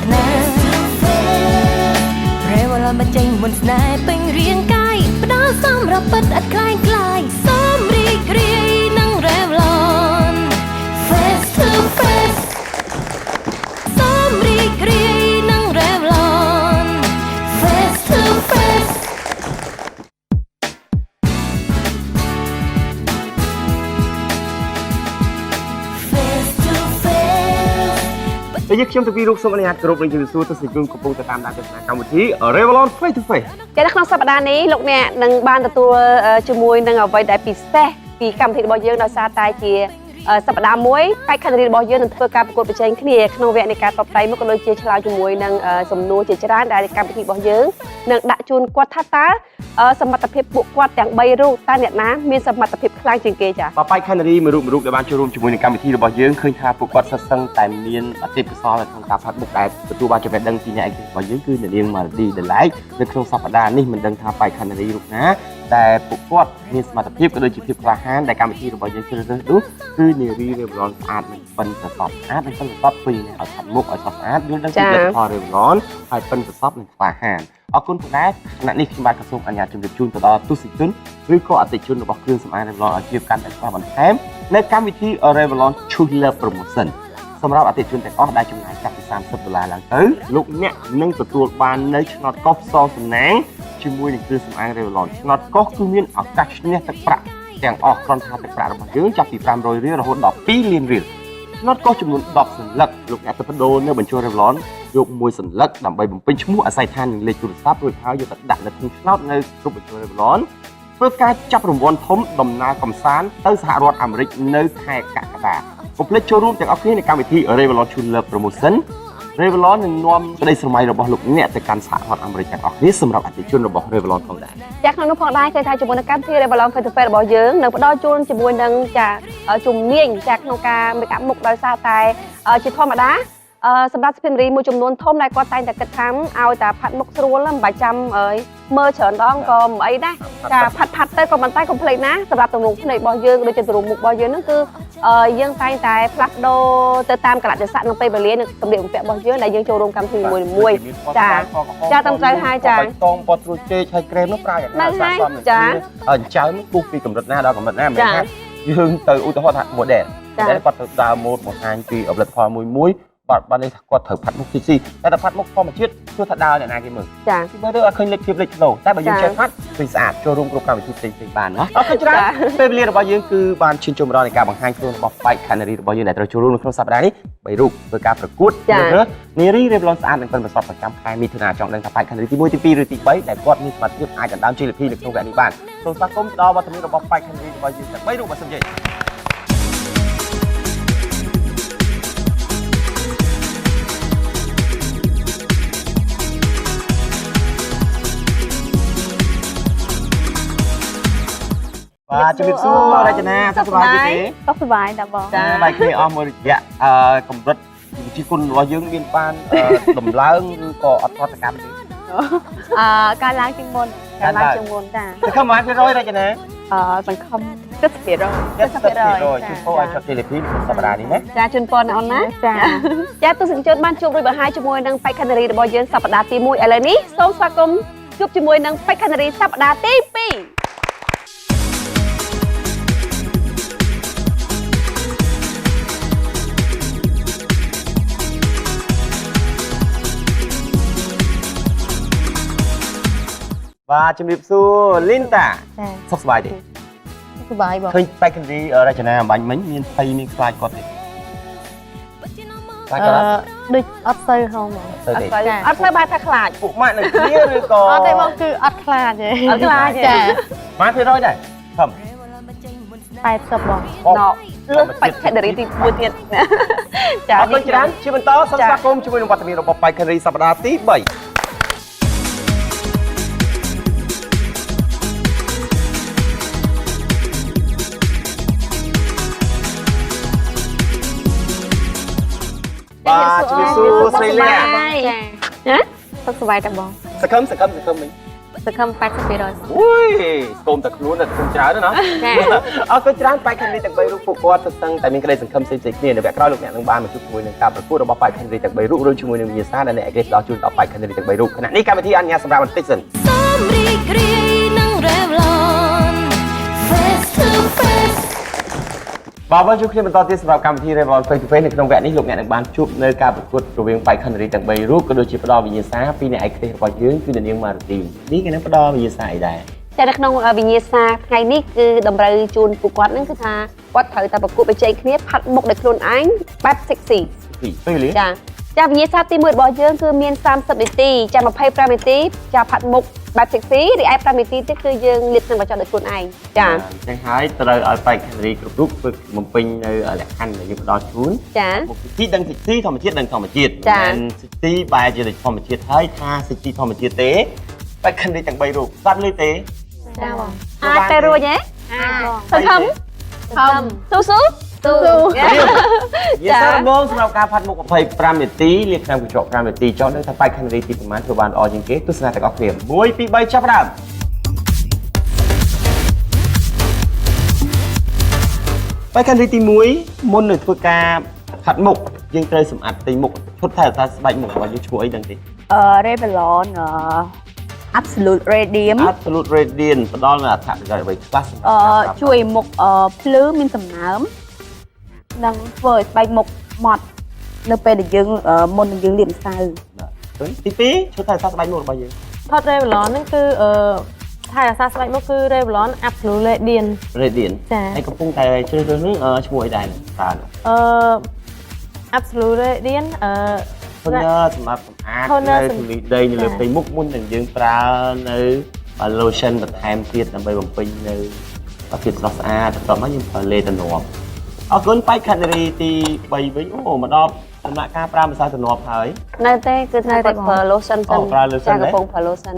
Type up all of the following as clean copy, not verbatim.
ធនារេវឡមកចេញមុនស្នេហ៍ពេញរាងកាយផ្ដល់សម្រាប់ពិតឥតคล้ายคล้ายសូមរីករាយនឹងរេវឡន Face to face សូមរីករាយនឹងរេវឡន Face to face យើងខ្ញុំទៅពីរូបសូមអនុញ្ញាតគ្រប់នឹងជំរាបសួរទស្សនិកជនកំពុងតាមដានទស្សនាកម្មវិធី Revlon Face to Face ចានៅក្នុងសប្តាហ៍នេះលោកអ្នកនឹងបានទទួលជាមួយនឹងអ្វីដែលពិសេសពីកម្មវិធីរបស់យើងដោយសារតែជាសប្តាហ៍មួយបេក្ខនារីរបស់យើងនឹងធ្វើការប្រកួតប្រជែងគ្នាក្នុងវគ្គនៃការតបតៃមុខក៏ដូចជាឆ្លើយជាមួយនឹងសំណួរជាច្រើនដែលកម្មវិធីរបស់យើងនឹងដាក់ជូនគាត់ថាតើសមត្ថភាពពួកគាត់ទាំង3រូបតើអ្នកណាមានសមត្ថភាពខ្លាំងជាងគេចា៎បេក្ខនារីមួយរូបដែលបានចូលរួមជាមួយនឹងកម្មវិធីរបស់យើងឃើញថាពួកគាត់សិស្សឹងតែមានអតិថិកសលក្នុងការផាត់មុខដែលទទួលបានចំណេះដឹងពីអ្នកឯកទេសរបស់យើងគឺនាងម៉ារ៉ាឌីដឡែកនៅក្នុងសប្តាហ៍នេះមិនដឹងថាបេក្ខនារីរូបណាតែពួកគាត់មានសមត្ថភាពក៏ដូចជាភាពក្លាហានដែលកម្មវិធីរបស់យើងជ្រើសរើសនោះគឺនារី Revlon ស្អាតនិងប៉ិនប្រសប់ស្អាតនិងប៉ិនប្រសប់ពីអ្នកឲ្យផាត់មុខឲ្យស្អាតយល់ដឹងពីផល Revlon ហើយប៉ិនប្រសប់និងក្លាហានអរគុណផងដែរខណៈនេះខ្ញុំបាទក៏សូមអនុញ្ញាតជម្រាបជូនទៅដល់ទស្សនិកជនឬក៏អតិថិជនរបស់គ្រឿងសម្អាង Revlon ឲ្យជៀបកាន់តែច្បាស់បន្ថែមនៅកម្មវិធី Revlon Choose Love Promotion សម្រាប់អតិថិជនទាំងអស់ដែលចំណាយចាប់ពី$30ឡើងទៅលោកអ្នកនឹងទទួលបាននៅឆ្នោតកោះសងសំណាងជាមួយនឹងគ្រឿងសម្អាង Revlon ឆ្នោតកោះគឺមានឱកាសឈ្នះទឹកប្រាក់ទាំងអស់គ្រាន់ថាទឹកប្រាក់របស់យើងចាប់ពី500រៀលរហូតដល់2លានរៀលឆ្នោតកោះចំនួន10សន្លឹកលោកអ្នកទៅបដូរនៅបញ្ចូល Revlon យកមួយសន្លឹកដើម្បីបំពេញឈ្មោះអាស័យដ្ឋាននិងលេខទូរស័ព្ទរួចហើយយកទៅដាក់នៅក្នុងឆ្នោតនៅគ្រប់បញ្ចូល Revlon ធ្វើការចាប់រង្វាន់ធំដំណើរកំសាន្តទៅសហរដ្ឋអាមេរិកនៅខែកក្កដាកុំភ្លេចចូលរួមទាំងអស់គ្នានៅកម្មវិធី Revlon Choose Love Promotion Revlon នឹងនាំក្តីស្រមៃរបស់លោកអ្នកទៅកាន់សហរដ្ឋអាមេរិកទាំងអស់គ្នាសម្រាប់អតិថិជនរបស់ Revlon ផងដែរចាក្នុងនោះផងដែរគឺថាជាមួយនឹងកម្មវិធី Revlon Face to Face របស់យើងនឹងផ្ដល់ជូនជាមួយនឹងចាជំនាញចាក្នុងការ make up មុខដោយសារតែជាធម្មតាសម្រាប់សុភាពនារីមួយចំនួនធំដែលគាត់តែងតែគិតថាឲ្យតែផាត់មុខស្រួលមិនបាច់ចាំមើលច្រើនដងក៏មិនអីដែរចាផាត់ទៅក៏មិនតែកុំភ្លេចណាសម្រាប់ទម្រង់ភ្នែករបស់យើងដូចជាទម្រង់មុខរបស់យើងហ្នឹងគឺយើងតែងតែផ្លាស់ប្ដូរទៅតាមកលៈទេសៈនិងពេលវេលានិងសម្លៀកបំពាក់របស់យើងដែលយើងចូលរួមកម្មវិធីមួយចាតាមត្រូវហើយចាតងពណ៌ត្រួយចេកហើយក្រែមនោះប្រើយ៉ាងណាស័ក្តិសមចាអញ្ចឹងពុះពីកម្រិតណាដល់កម្រិតណាមិនថាយើងទៅឧទាហរណ៍ថា model ដែលគាត់ទៅដើរម៉ូដបង្ហាញពីផលិតផលមួយបាទនេះគាត់ត្រូវផាត់មុខស៊ីតែផាត់មុខធម្មជាតិគឺថាដើរអ្នកណាគេមើលចាមើលទៅអត់ឃើញលេចភាពលេចធ្លោតែបើយើងចេះផាត់គឺស្អាតចូលរួមគ្រប់កម្មវិធីផ្សេងៗបានណាអរគុណច្រើនពេលវេលារបស់យើងគឺបានឈានជម្រៅនៃការបង្ហាញខ្លួនរបស់បេក្ខនារីរបស់យើងដែលត្រូវចូលរួមនៅក្នុងសប្តាហ៍នេះ3រូបធ្វើការប្រកួតនារី Revlon ស្អាតនិងប៉ិនប្រសប់ប្រចាំខែមិថុនាចង់ដឹងថាបេក្ខនារីទី1ទី2ឬទី3ដែលគាត់មានសមត្ថភាពអាចដណ្ដើមជ័យលាភីនៅក្នុងវគ្គនេះបានសូមស្វាគមន៍ដល់វត្តមានរបស់បេក្ខនារីរបស់យើងទាំង3រូបបាទសូមជម្រាបបាទជំរាបសួររចនាសុខសប្បាយទេសុខសប្បាយតាបងចាបាយគ្នាអស់មួយរយៈកម្រិតវិជ្ជាគុណរបស់យើងមានបានដំឡើងឬក៏អត់ប្រតិកម្មទេការឡើងជាងមុនចាសង្ឃឹមប៉ុន្មាន%រចនាសង្ឃឹម70%ជូនពរឲ្យចុះទីលីពីសប្តាហ៍នេះណាចាជូនពរអ្នកអូនណាចាទស្សនិកជនបានជួបរួចបើហើយជាមួយនឹងបេក្ខនារីរបស់យើងសប្តាហ៍ទី1ឥឡូវនេះសូមស្វាគមន៍ជួបជាមួយនឹងបេក្ខនារីសប្តាហ៍ទី2បាទជំរាបសួរលីនតាសុខសប្បាយទេសុខសប្បាយបងឃើញបេក្ខនារីរចនាអំបញ្ញមិញមានភ័យមានខ្លាចគាត់ទេខ្លាចគាត់ដូចអត់ទៅហងហ្មងអត់ទៅបែរថាខ្លាចពួកម៉ាក់នៅគ្នាឬក៏អត់ទេបងគឺអត់ខ្លាចទេអត់ខ្លាចទេម៉ាក់%ដែរខំ80បងលើបេក្ខនារីទី1ទៀតចាអរគុណច្រើនជាបន្តសូមស្វាគមន៍ជាមួយនឹងវត្តមានរបស់បេក្ខនារីសប្តាហ៍ទី3បាទជំរាបសួរស្រីលីណាណាសុខសប្បាយតាបងសង្ឃឹមវិញ សង្ឃឹម80%អូយស្គមតែខ្លួនតែស្គមច្រើនណាអរគុណច្រើនបែកខេនរីទាំង3រូបពួកគាត់ស្ទឹងតែមានក្តីសង្ឃឹមផ្សេងៗគ្នានៅវគ្គក្រោយលោកអ្នកនឹងបានមកជួបជាមួយនឹងការប្រកួតរបស់បែកខេនរីទាំង3រូបរួមជាមួយនឹងវិញ្ញាសាដែលអ្នកឯកទេសដល់ជូនដល់បែកខេនរីទាំង3រូបខណៈនេះកម្មវិធីអនុញ្ញាតសម្រាប់បន្តិចសិនសូមរីករាយនឹង Revlon Face to Face បាទបងជួបគ្នាបន្តទៀតសម្រាប់កម្មវិធី Revlon Face to Face នៅក្នុងវគ្គនេះលោកអ្នកនឹងបានជួបនៅការប្រកួតរវាងបែកខេនរីទាំង3រូបក៏ដូចជាផ្ដល់វិញ្ញាសាពីអ្នកឯកទេសរបស់យើងគឺនាងម៉ារ៉ាទីនេះគេនឹងផ្ដល់វិញ្ញាសាអីដែរតែនៅក្នុងវិញ្ញាសាថ្ងៃនេះគឺតម្រូវជូនពួកគាត់ហ្នឹងគឺថាគាត់ត្រូវតែប្រកួតប្រជែងគ្នាផាត់មុខដោយខ្លួនឯងបែប sexy ពេលវេលាចាវិញ្ញាសាទី1របស់យើងគឺមាន30នាទីចា25នាទីចាផាត់មុខបែប sexy រីឯ5នាទីទៀតគឺយើងលាបថ្នាំបញ្ចុះដោយខ្លួនឯងចាអញ្ចឹងហើយត្រូវឲ្យបែកខេនរីគ្រប់រូបធ្វើបំពេញនៅលក្ខខណ្ឌដែលយើងផ្ដល់ជូនចាមុខ sexy ដឹង sexy ធម្មជាតិដឹងធម្មជាតិមិន sexy បែរជាធម្មជាតិហើយថា sexy ធម្មជាតិទេបែកខេនរីទាំង3រូបស្ដាប់ឮទេចាបងអាចទៅរួចហ៎សង្ឃឹមស៊ូយាសារបងសម្រាប់ការផាត់មុខ25នាទីលាបថ្នាំកញ្ចក់5នាទីចុះនៅថាបែកខេនរីទីប្រមាណធ្វើបានល្អជាងគេទស្សនាទាំងអស់គ្នា1 2 3ចាប់ដើមបែកខេនរីទី1មុននឹងធ្វើការផាត់មុខយើងត្រូវសម្អាតទីមុខឈុតថែរក្សាស្បែកមុខរបស់យើងឈ្មោះអីដឹងទេRevlon Absolute Radiant ផ្ដល់នូវអត្ថប្រយោជន៍អ្វីខ្លះជួយមុខភ្លឺមានសំណើមនិងធ្វើឲ្យស្បែកមុខម៉ត់នៅពេលដែលយើងមុននឹងយើងលាបម្សៅទី2ឈុតថែរក្សាស្បែកមុខរបស់យើងផាត់ Revlon ហ្នឹងគឺថែរក្សាស្បែកមុខគឺ Revlon Absolute Radiant ចាហើយកំពុងតែជ្រើសរើសនឹងឈ្មោះអីដែរតើAbsolute Radiant toner សម្រាប់សម្អាតនៅធូលីដីនៅលើផ្ទៃមុខមុននឹងយើងប្រើនៅ lotion បន្ថែមទៀតដើម្បីបំពេញនៅភាពស្រស់ស្អាតបន្ទាប់មកយើងប្រើលេទំនាប់អរគុណបែកខេនរីទី3វិញអូមកដល់ដំណាក់កាលប្រើម្សៅទំនាប់ហើយនៅទេគឺថាគាត់ប្រើ lotion សិនចាកំពុងប្រើ lotion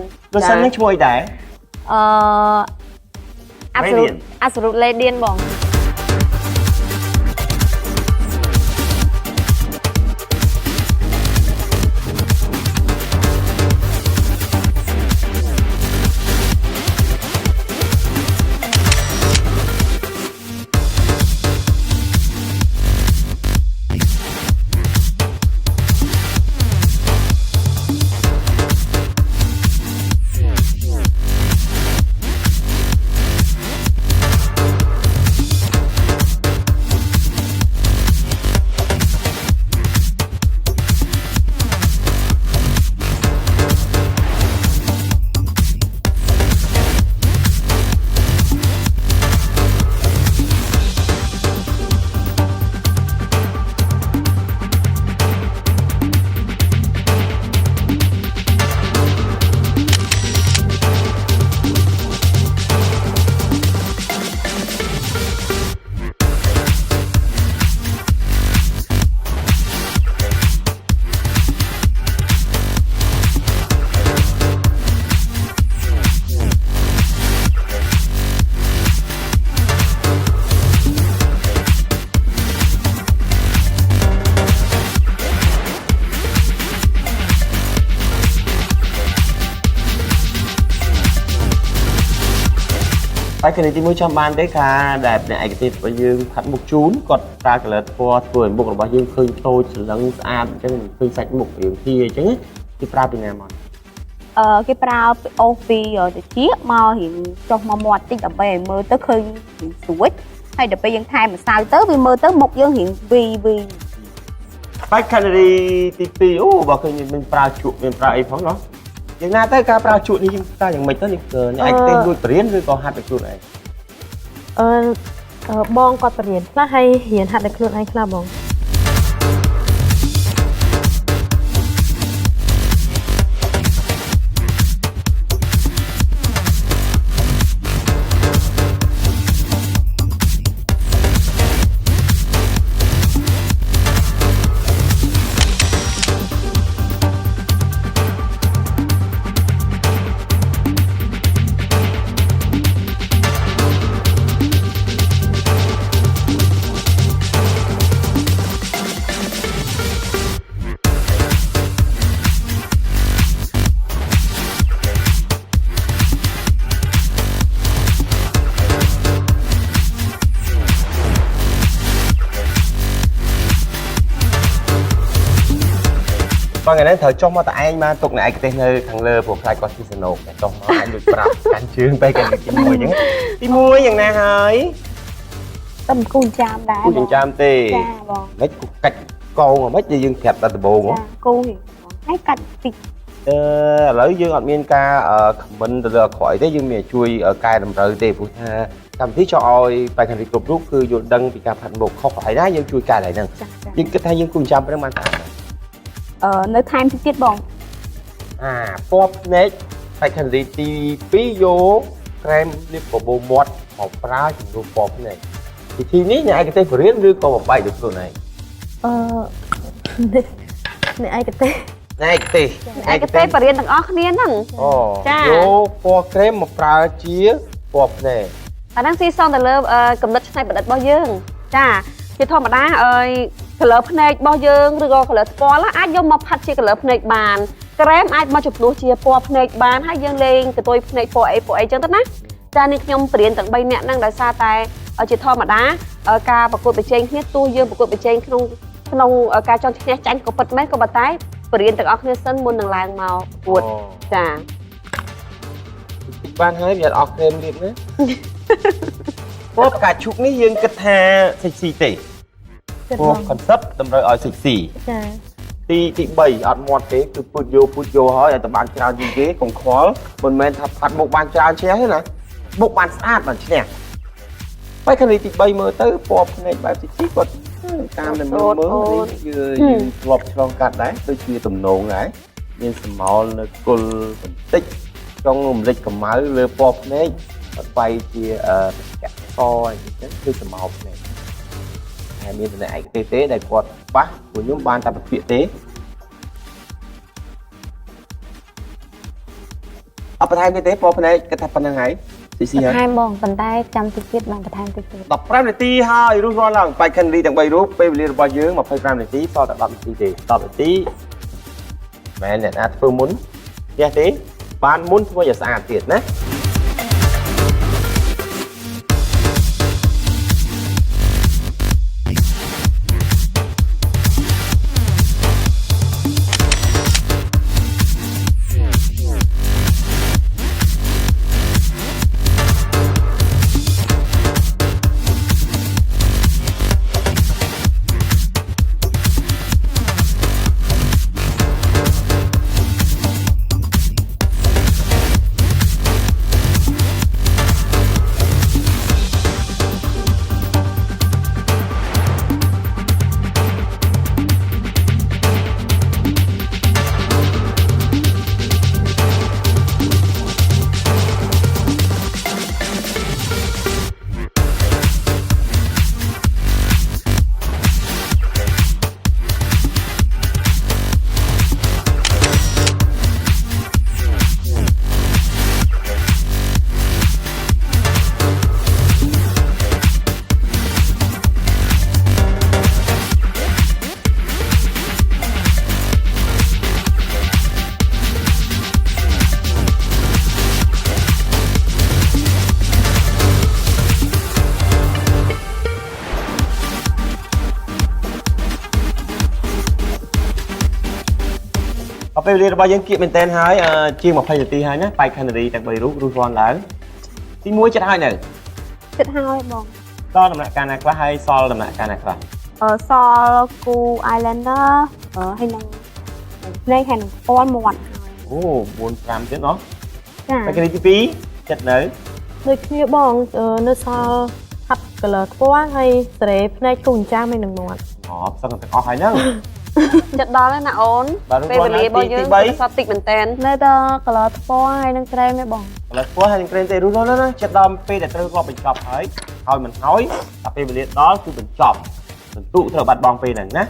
នេះឈ្មោះអីដែរAbsolute Radiant បងបែកខេនរីទី1ចាំបានទេការដែលអ្នកឯកទេសរបស់យើងផាត់មុខជូនគាត់ប្រើ color ពណ៌ធ្វើឲ្យមុខរបស់យើងឃើញថូចស្រឡឹងស្អាតអញ្ចឹងឃើញសាច់មុខយើងធាអញ្ចឹងគេប្រើពីណាមកគេប្រើអូសពីត្រចៀកមករៀងចុះមកមាត់តិចដើម្បីឲ្យមើលទៅឃើញស្រួចហើយដល់ពេលយើងថែមម្សៅទៅវាមើលទៅមុខយើងរៀងវីបែកខេនរីទី2អូបើឃើញមានប្រើជក់មានប្រើអីផងណោះយ៉ាងណាទៅការប្រើជក់នេះយើងតើយ៉ាងម៉េចទៅនេះអ្នកឯកទេសរួចបរៀនឬក៏ហាត់ដោយខ្លួនឯងបងគាត់បរៀនខ្លះហើយរៀនហាត់ដោយខ្លួនឯងខ្លះបង còn ngày nay thời trong mà tại anh mà tục này cái tên nơi thằng lơ buộc lại con thi snow để trong nó anh được bảo cảnh trường bay cảnh cái mùi những cái mùiอย่างណាហើយ tâm cùn chạm đá គូចិញ្ចាមទេ ចាបង មិនកាច់កោងមិនយើងប្រាប់ដល់ដំបូង ចាគូហ្នឹងឲ្យកាត់តិច ឥឡូវយើងអត់មានការខមមិនទៅលើក្រោយទេយើងមានកែតម្រូវទេព្រោះថាកម្មវិធីចង់ឲ្យបេក្ខនារីគ្រប់រូបគឺយល់ដឹងពីការផាត់មុខខុសហើយណាយើងជួយកែឡើងហ្នឹង ចាចា យើងគិតថាយើងគូចិញ្ចាមប៉ុណ្ណឹងបានថា នៅថែមតិចទៀតបង ពណ៌ភ្នែកបេក្ខនារីទី2យកក្រែមលាបបបោមាត់មកប្រើជំនួសពណ៌ភ្នែកពិធីនេះអ្នកឯកទេសបរិញ្ញាឬក៏បបែកដោយខ្លួនឯង អ្នកឯកទេស អ្នកឯកទេស ឯកទេសបរិញ្ញាទាំងអស់គ្នាហ្នឹង អូ ចា យកពណ៌ក្រែមមកប្រើជាពណ៌ភ្នែក អាហ្នឹងស៊ីសងទៅលើកំណត់ច្នៃប្រឌិតរបស់យើងចាជាធម្មតាcolor ភ្នែករបស់យើងឬក៏ color ស្គាល់អាចយកមកផាត់ជា color ភ្នែកបានក្រែមអាចមកជំនួសជាពណ៌ភ្នែកបានហើយយើងលេងកតុយភ្នែកពណ៌អីចឹងទៅណាចានេះខ្ញុំបរៀនទាំង3នាក់ហ្នឹងដោយសារតែជាធម្មតាការប្រកួតប្រជែងគ្នាទោះយើងប្រកួតប្រជែងក្នុងការចង់ឈ្នះចាញ់ក៏ពិតមែនក៏ប៉ុន្តែបរៀនទាំងអស់គ្នាសិនមុននឹងឡើងមកប្រកួតចា បានហើយវាអត់អស់ក្រែមទៀតណា ពណ៌ផ្កាឈូកនេះយើងគិតថាសិចស៊ីទេ ចិត្ត ព ប ណ៌ ង concept តម្រូវឲ្យសិចស៊ី ចា ទី3អត់មាត់ទេគឺពូតយកហើយឲ្យតែបានច្រើនជាងគេកុំខ្វល់មិនមែនថាផាត់មុខបានច្រើនឈ្នះទេណាមុខបានស្អាតបានឈ្នះបែរខាងទី3មើលទៅពណ៌ភ្នែកបែបសិចស៊ីគាត់តាមតែមើលនេះយើងធ្លាប់ឆ្លងកាត់ដែរដូចជាទំនងដែរមានសម្ោលនៅគល់បន្តិចចង់រំលេចកម្ៅលើពណ៌ភ្នែកអត់បែរជាកសអីចឹងគឺសម្ោលភ្នែក ហើយមានតែឯកទេសទេដែលគាត់បាសពួកខ្ញុំបានតែប្រភេទទេអត់បន្ថែមទេពណ៌ភ្នែកគិតថាប៉ុណ្្នឹងហើយស៊ីស៊ីហើយ បន្ថែមបងប៉ុន្តែចាំតិចទៀតបងបន្ថែមតិចទៀត 15នាទីហើយរួចរាល់ឡើងបែកខណ្ឌរីទាំង3រូបពេលវេលារបស់យើង25នាទីសល់តែ10នាទីទេ10នាទីមែនអ្នកណាធ្វើមុនផ្ទះទេបានមុនធ្វើឲ្យស្អាតទៀតណា ពេលវេលារបស់យើងគៀកមែនតើហើយជាង20នាទីហើយណាបែកខណ្ឌរីទាំង3រូបរួចរាល់ឡើងទី1ចិត្តហើយនៅ ចិត្តហើយបង ដល់ដំណាក់កាលណាខ្លះហើយសល់ដំណាក់កាលណាខ្លះ សល់គូ eyeliner ហើយនឹងភ្នែកហើយនឹងពណ៌មាត់ អូ4 5ទៀតណោះ ចា បែកខណ្ឌរីទី2ចិត្តនៅ ដូចគ្នាបងនៅសល់ហាត់ color ពណ៌ហើយសេរីភ្នែកគូចិញ្ចាមហើយនឹងមាត់ អូផ្សឹងទាំងអស់ហើយហ្នឹង ចិត្តដល់ហើយណាអូន បាទ ពេលវេលារបស់យើងសតតិចមែនតើ នៅតែ color ថ្ពណ៌ហើយនឹងក្រែមទេបង ឥឡូវពោះហើយនឹងក្រែមទេរួចរាល់ណាចិត្តដល់ពេលដែលត្រូវរាប់បញ្ចប់ហើយហើយមិនហើយតែពេលវេលាដល់គឺបញ្ចប់សន្ទុកត្រូវបាត់បង់ពេលហ្នឹងណា អ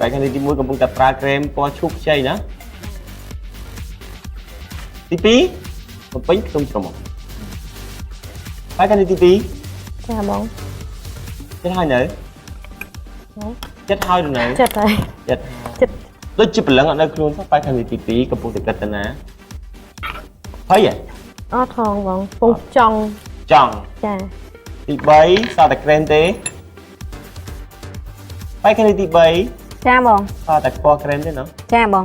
បែកខាងនេះទី1កំពុងតែប្រើក្រែមពណ៌ឈូកខ្ចីណាទី2បំពេញខ្ទឹមច្រមុះបែកខាងនេះទី2 ចាបង ចិត្តហើយនៅចិត្តហើយនៅ ចិត្តហើយ ចិត្តដូចជាព្រលឹងអត់នៅខ្លួនសោះបែកខាងនេះទី2កំពុងតែគិតទៅណាហើយអត់ថងបងពងចង់ ចង់ ចា ទី3សតតែក្រែមទេបែកខាងនេះទី3 ចាបង សតតែពណ៌ក្រែមទេណ៎ ចាបង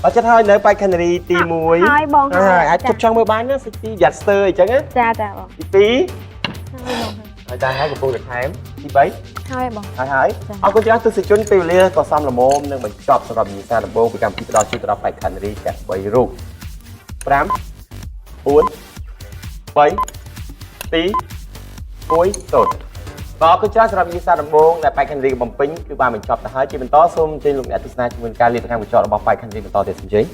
អត់ចិត្តហើយនៅបែកខាងនេះទី1 ហើយបង អាចជប់ចង់មើលបានណាសាច់ទីយ៉ាត់ស្ទើអញ្ចឹងណា ចាចាបង ទី2ហើយតែហើយកំពុងតែថែមទី3 ហើយបង ហើយអរគុណច្រើនទស្សនិកជនពេលវេលាក៏សមល្មមនឹងបញ្ចប់សម្រាប់វិញ្ញាសាដំបូងពីកម្មវិធីផ្ដល់ជូនដល់បែកខាងនេះទាំង3រូប5 4 3 2 1 0បាទអរគុណច្រើនសម្រាប់វិញ្ញាសាដំបូងដែលបែកខាងនេះបំពេញគឺបានបញ្ចប់ទៅហើយជាបន្តសូមអញ្ជើញលោកអ្នកទស្សនាជាមួយការលាបខាងបញ្ចប់របស់បែកខាងនេះបន្តទៀតអញ្ជើញ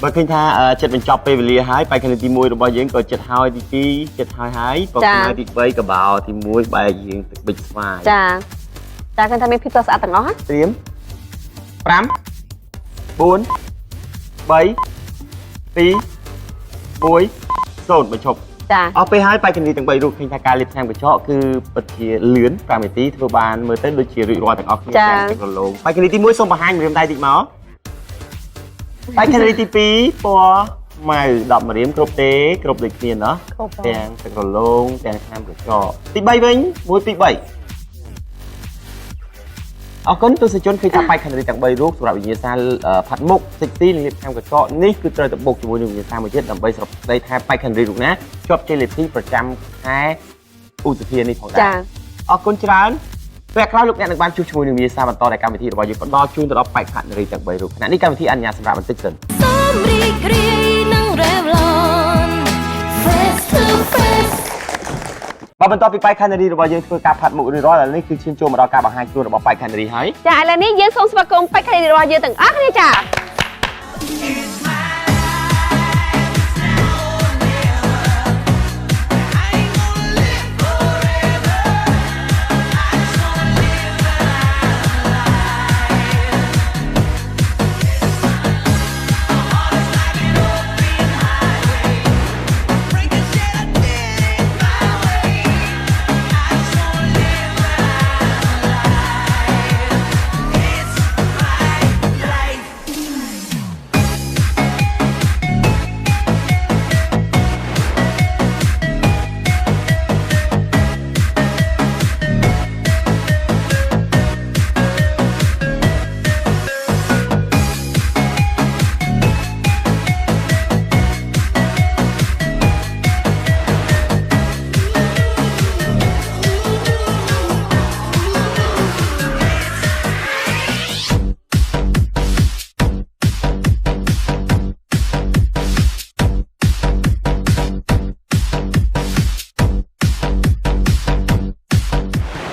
បើឃើញថាចិត្តបញ្ចប់ពេលវេលាហើយបែកខាងទី1របស់យើងក៏ចិត្តហើយទី2ចិត្តហើយក៏ខាងទី3ក៏បោទី1បែកយើងទឹកប៊ិចស្វាយ ចាចាឃើញថាមានភាពស្រស់ស្អាតទាំងអស់ ត្រៀម5 4 3 2 1 0បញ្ឈប់ ចា អស់ពេលហើយបែកខាងទីទាំង3រូបឃើញថាការលាបថ្នាំកញ្ចក់គឺពិតជាលឿន5នាទីធ្វើបានមើលទៅដូចជារួចរាល់ទាំងអស់គ្នាទាំងទឹករលោងបែកខាងទី1សូមបង្ហាញម្រាមដៃតិចមកបែកខាងទី2ពណ៌ម៉ៅ10ម្រាមគ្រប់ទេគ្រប់ដូចគ្នាណោះទាំងទឹករលោងទាំងថ្នាំកញ្ចក់ទី3វិញ1 2 3អរគុណទស្សនិកជនឃើញថាបែកខាងទីទាំង3រូបសម្រាប់វិញ្ញាសាផាត់មុខសិចទីលាបថ្នាំកញ្ចក់នេះគឺត្រូវទៅបុកជាមួយនឹងវិញ្ញាសាមួយទៀតដើម្បីស្រុបស្ដីថាបែកខាងទីរូបណាជាប់ជ័យលាភីប្រចាំខែឧសភានេះផងដែរអរគុណច្រើនពេលក្រោយលោកអ្នកនឹងបានជួបជាមួយនឹងវិញ្ញាសាបន្តនៃកម្មវិធីរបស់យើងផ្ដល់ជូនទៅដល់បែកខាងទីទាំង3រូបខណៈនេះកម្មវិធីអនុញ្ញាតសម្រាប់បន្តិចសិន សូមរីករាយនឹង Revlon Face to Face បើបន្តពីបែកខាងទីរបស់យើងធ្វើការផាត់មុខរួចរាល់ឥឡូវនេះគឺឈានចូលមកដល់ការបង្ហាញខ្លួនរបស់បែកខាងទីហើយ ចាឥឡូវនេះយើងសូមស្វាគមន៍បែកខាងទីរបស់យើងទាំងអស់គ្នាចា I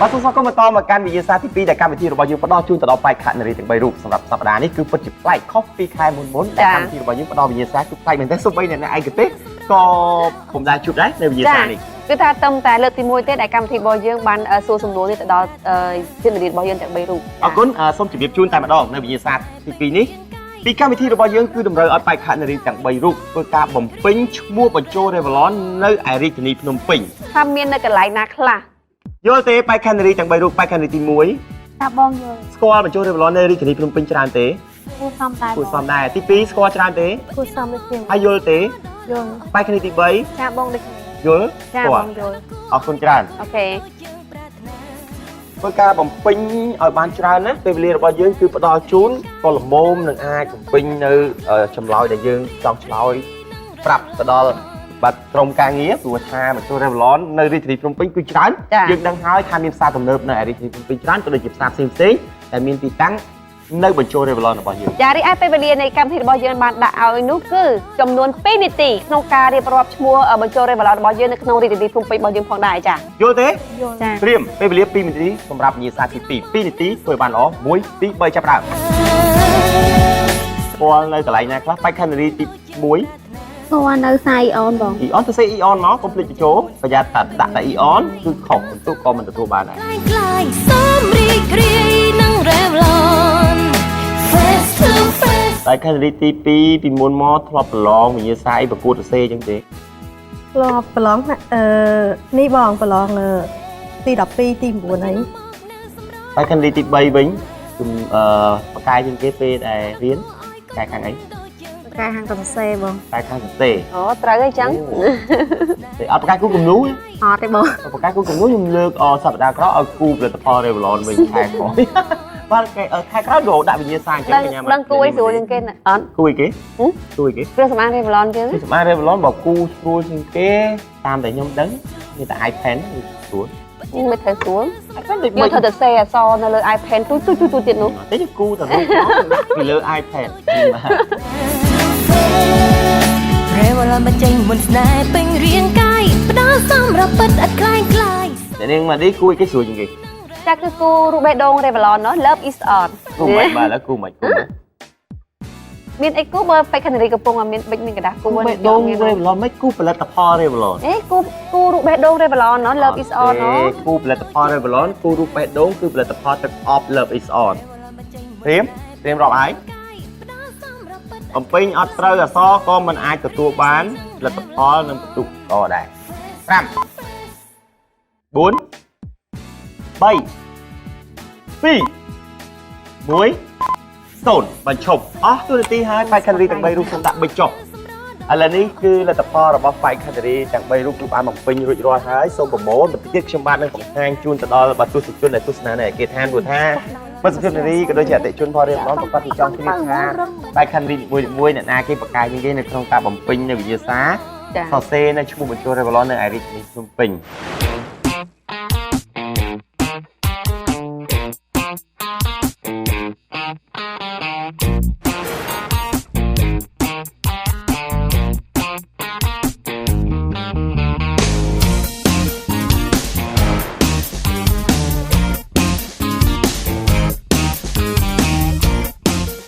បាទសូមស្វាគមន៍មកតមកកាន់វិទ្យាសាស្ត្រទី2ដែលកម្មវិធីរបស់យើងផ្ដល់ជូនទៅដល់បេក្ខនារីទាំង3រូបសម្រាប់សប្តាហ៍នេះគឺពិតជាប្លែកខុសពីខែមុនដែលកម្មវិធីរបស់យើងផ្ដល់វិទ្យាសាស្ត្រគឺប្លែកមែនទេសូម្បីអ្នកឯកទេសក៏ពុំដែលជួបដែរនៅវិទ្យាសាស្ត្រនេះគឺថាត្រឹមតែលើកទី1ទេដែលកម្មវិធីរបស់យើងបានសួរសំណួរនេះទៅដល់ជននារីរបស់យើងទាំង3រូបអរគុណសូមជម្រាបជូនតែម្ដងនៅវិទ្យាសាស្ត្រទី2នេះពីកម្មវិធីរបស់យើងគឺតម្រូវឲ្យបេក្ខនារីទាំង3រូបធ្វើការបំពេញឈ្មោះបញ្ចូល Revlon នៅឯរាជធានីភ្នំពេញថាមាននៅកន្លែងណាខ្លះយល់ទេបេក្ខនារីទាំង3រូបបេក្ខនារីទី1តាបងយល់ស្គាល់បញ្ចូល Revlon នៅរាជធានីភ្នំពេញច្រើនទេគួរសមដែរគួរសមដែរទី2ស្គាល់ច្រើនទេគួរសមដូចគ្នាហើយយល់ទេយល់បេក្ខនារីទី3ចាបងដូចគ្នាយល់ចាបងយល់អរគុណច្រើន អូខេធ្វើការបំពេញឲ្យបានច្រើនណាពេលវេលារបស់យើងគឺផ្ដល់ជូនក៏ល្មមនឹងអាចបំពេញនៅចម្លើយដែលយើងចង់ឆ្លើយប្រាប់ទៅដល់បាទក្រុមការងារព្រោះថាបញ្ចូល Revlon នៅរាជធានីភ្នំពេញគឺច្រើនយើងដឹងហើយថាមានផ្សារទំនើបនៅរាជធានីភ្នំពេញច្រើនក៏ដូចជាផ្សារផ្សេងៗដែលមានទីតាំងនៅបញ្ចូល Revlon របស់យើងចារីឯពេលវេលានៃកម្មវិធីរបស់យើងបានដាក់ឲ្យនោះគឺចំនួន2នាទីក្នុងការរៀបរាប់ឈ្មោះបញ្ចូល Revlon របស់យើងនៅក្នុងរាជធានីភ្នំពេញរបស់យើងផងដែរចាយល់ទេយល់ចាត្រៀមពេលវេលា2នាទីសម្រាប់វិញ្ញាសាទី2 2នាទីធ្វើបានល្អ1 2 3ចាប់ដើមស្គាល់នៅកន្លែងណាខ្លះបេក្ខនារីទី1ស្គាល់នៅសាយអនបងអ៊ីអនទៅសេអ៊ីអនមកកុំភ្លេចបញ្ចូលប្រយ័ត្នថាដាក់តែអ៊ីអនគឺខុសបន្ទុកក៏មិនទទួលបានដែរក្លាយសូមរីករាយនឹង Revlon Face to Face តែខេរីទី2ពីមុនមកធ្លាប់ប្រឡងវិញ្ញាសាប្រកួតសរសេរអញ្ចឹងទេធ្លាប់ប្រឡងនេះបងប្រឡងទី12ទី9អីតែខេរីទី3វិញគឺបកាយជាងគេពេលដែលរៀនកាយខាងអីកាយខាងសរសេរបងកាយខាងសរសេរអូត្រូវអីចឹងទេអត់បកាយគូគំនូអត់ទេបងបកាយគូគំនូខ្ញុំលើកសប្តាហ៍ក្រោយឲ្យគូផលិតផល Revlon វិញខែក្រោយបាទខែក្រោយរហូតដាក់វិញ្ញាសាអញ្ចឹងញ៉ាំដឹងគួរស្រួលជាងគេអត់គួរគេគួរគេគ្រឿងសម្អាង Revlon ជាងគ្រឿងសម្អាង Revlon បើគូស្រួលជាងគេតាមតែខ្ញុំដឹងមានតែ iPad ស្រួលមិនត្រូវស្រួលយើងត្រូវតែសេអក្សរនៅលើ iPad ទូទៀតនោះតែគូទៅពីលើ iPad Revlon បញ្ចេញមុនស្នេហ៍ពេញរាងកាយផ្ដល់សម្រាប់ពិតឥតខ្លាំងខ្លាយតែនាងមកនេះគូគេស្រួលជាងគេចាគឺគូរូបបេះដូង Revlon ណោះ Love is on គូមិនបាទគូមិនគូមានអីគូបើបេក្ខនារីកំពុងមានបិចមានកដាស់គូបេះដូង Revlon មិនគូផលិតផល Revlon គូរូបបេះដូង Revlon ណោះ Love is on ណោះគូផលិតផល Revlon គូរូបបេះដូងគឺផលិតផលទឹកអប់ Love is on ត្រៀមរាប់ហើយបំពេញអត់ត្រូវអក្សរក៏មិនអាចទទួលបានផលិតផលនិងបន្ទុកក៏ដែរ5 4 3 2 1 0បញ្ឈប់អស់ទូនាទីហើយបេក្ខនារីទាំង3រូបសូមដាក់បិចចុះឥឡូវនេះគឺលទ្ធផលរបស់បេក្ខនារីទាំង3រូបគឺបានបំពេញរួចរាល់ហើយសូមប្រមូលបន្តិចទៀតខ្ញុំបាទនឹងបង្ហាញជូនទៅដល់បាទទស្សនិកជនដែលទស្សនានៅឯគេឋានព្រោះថាបទសនារីក៏ដូចជាអតិជនផលរៀបរាប់ប្រកាសពីចង់ជ្រាបថាបេក្ខនារីមួយអ្នកណាគេបកកាយជាងគេនៅក្នុងការបំពេញនៅវិទ្យាសាស្ត្រសរសេរនៅឈ្មោះបញ្ចូល Revlon នៅឯរាជធានីភ្នំពេញ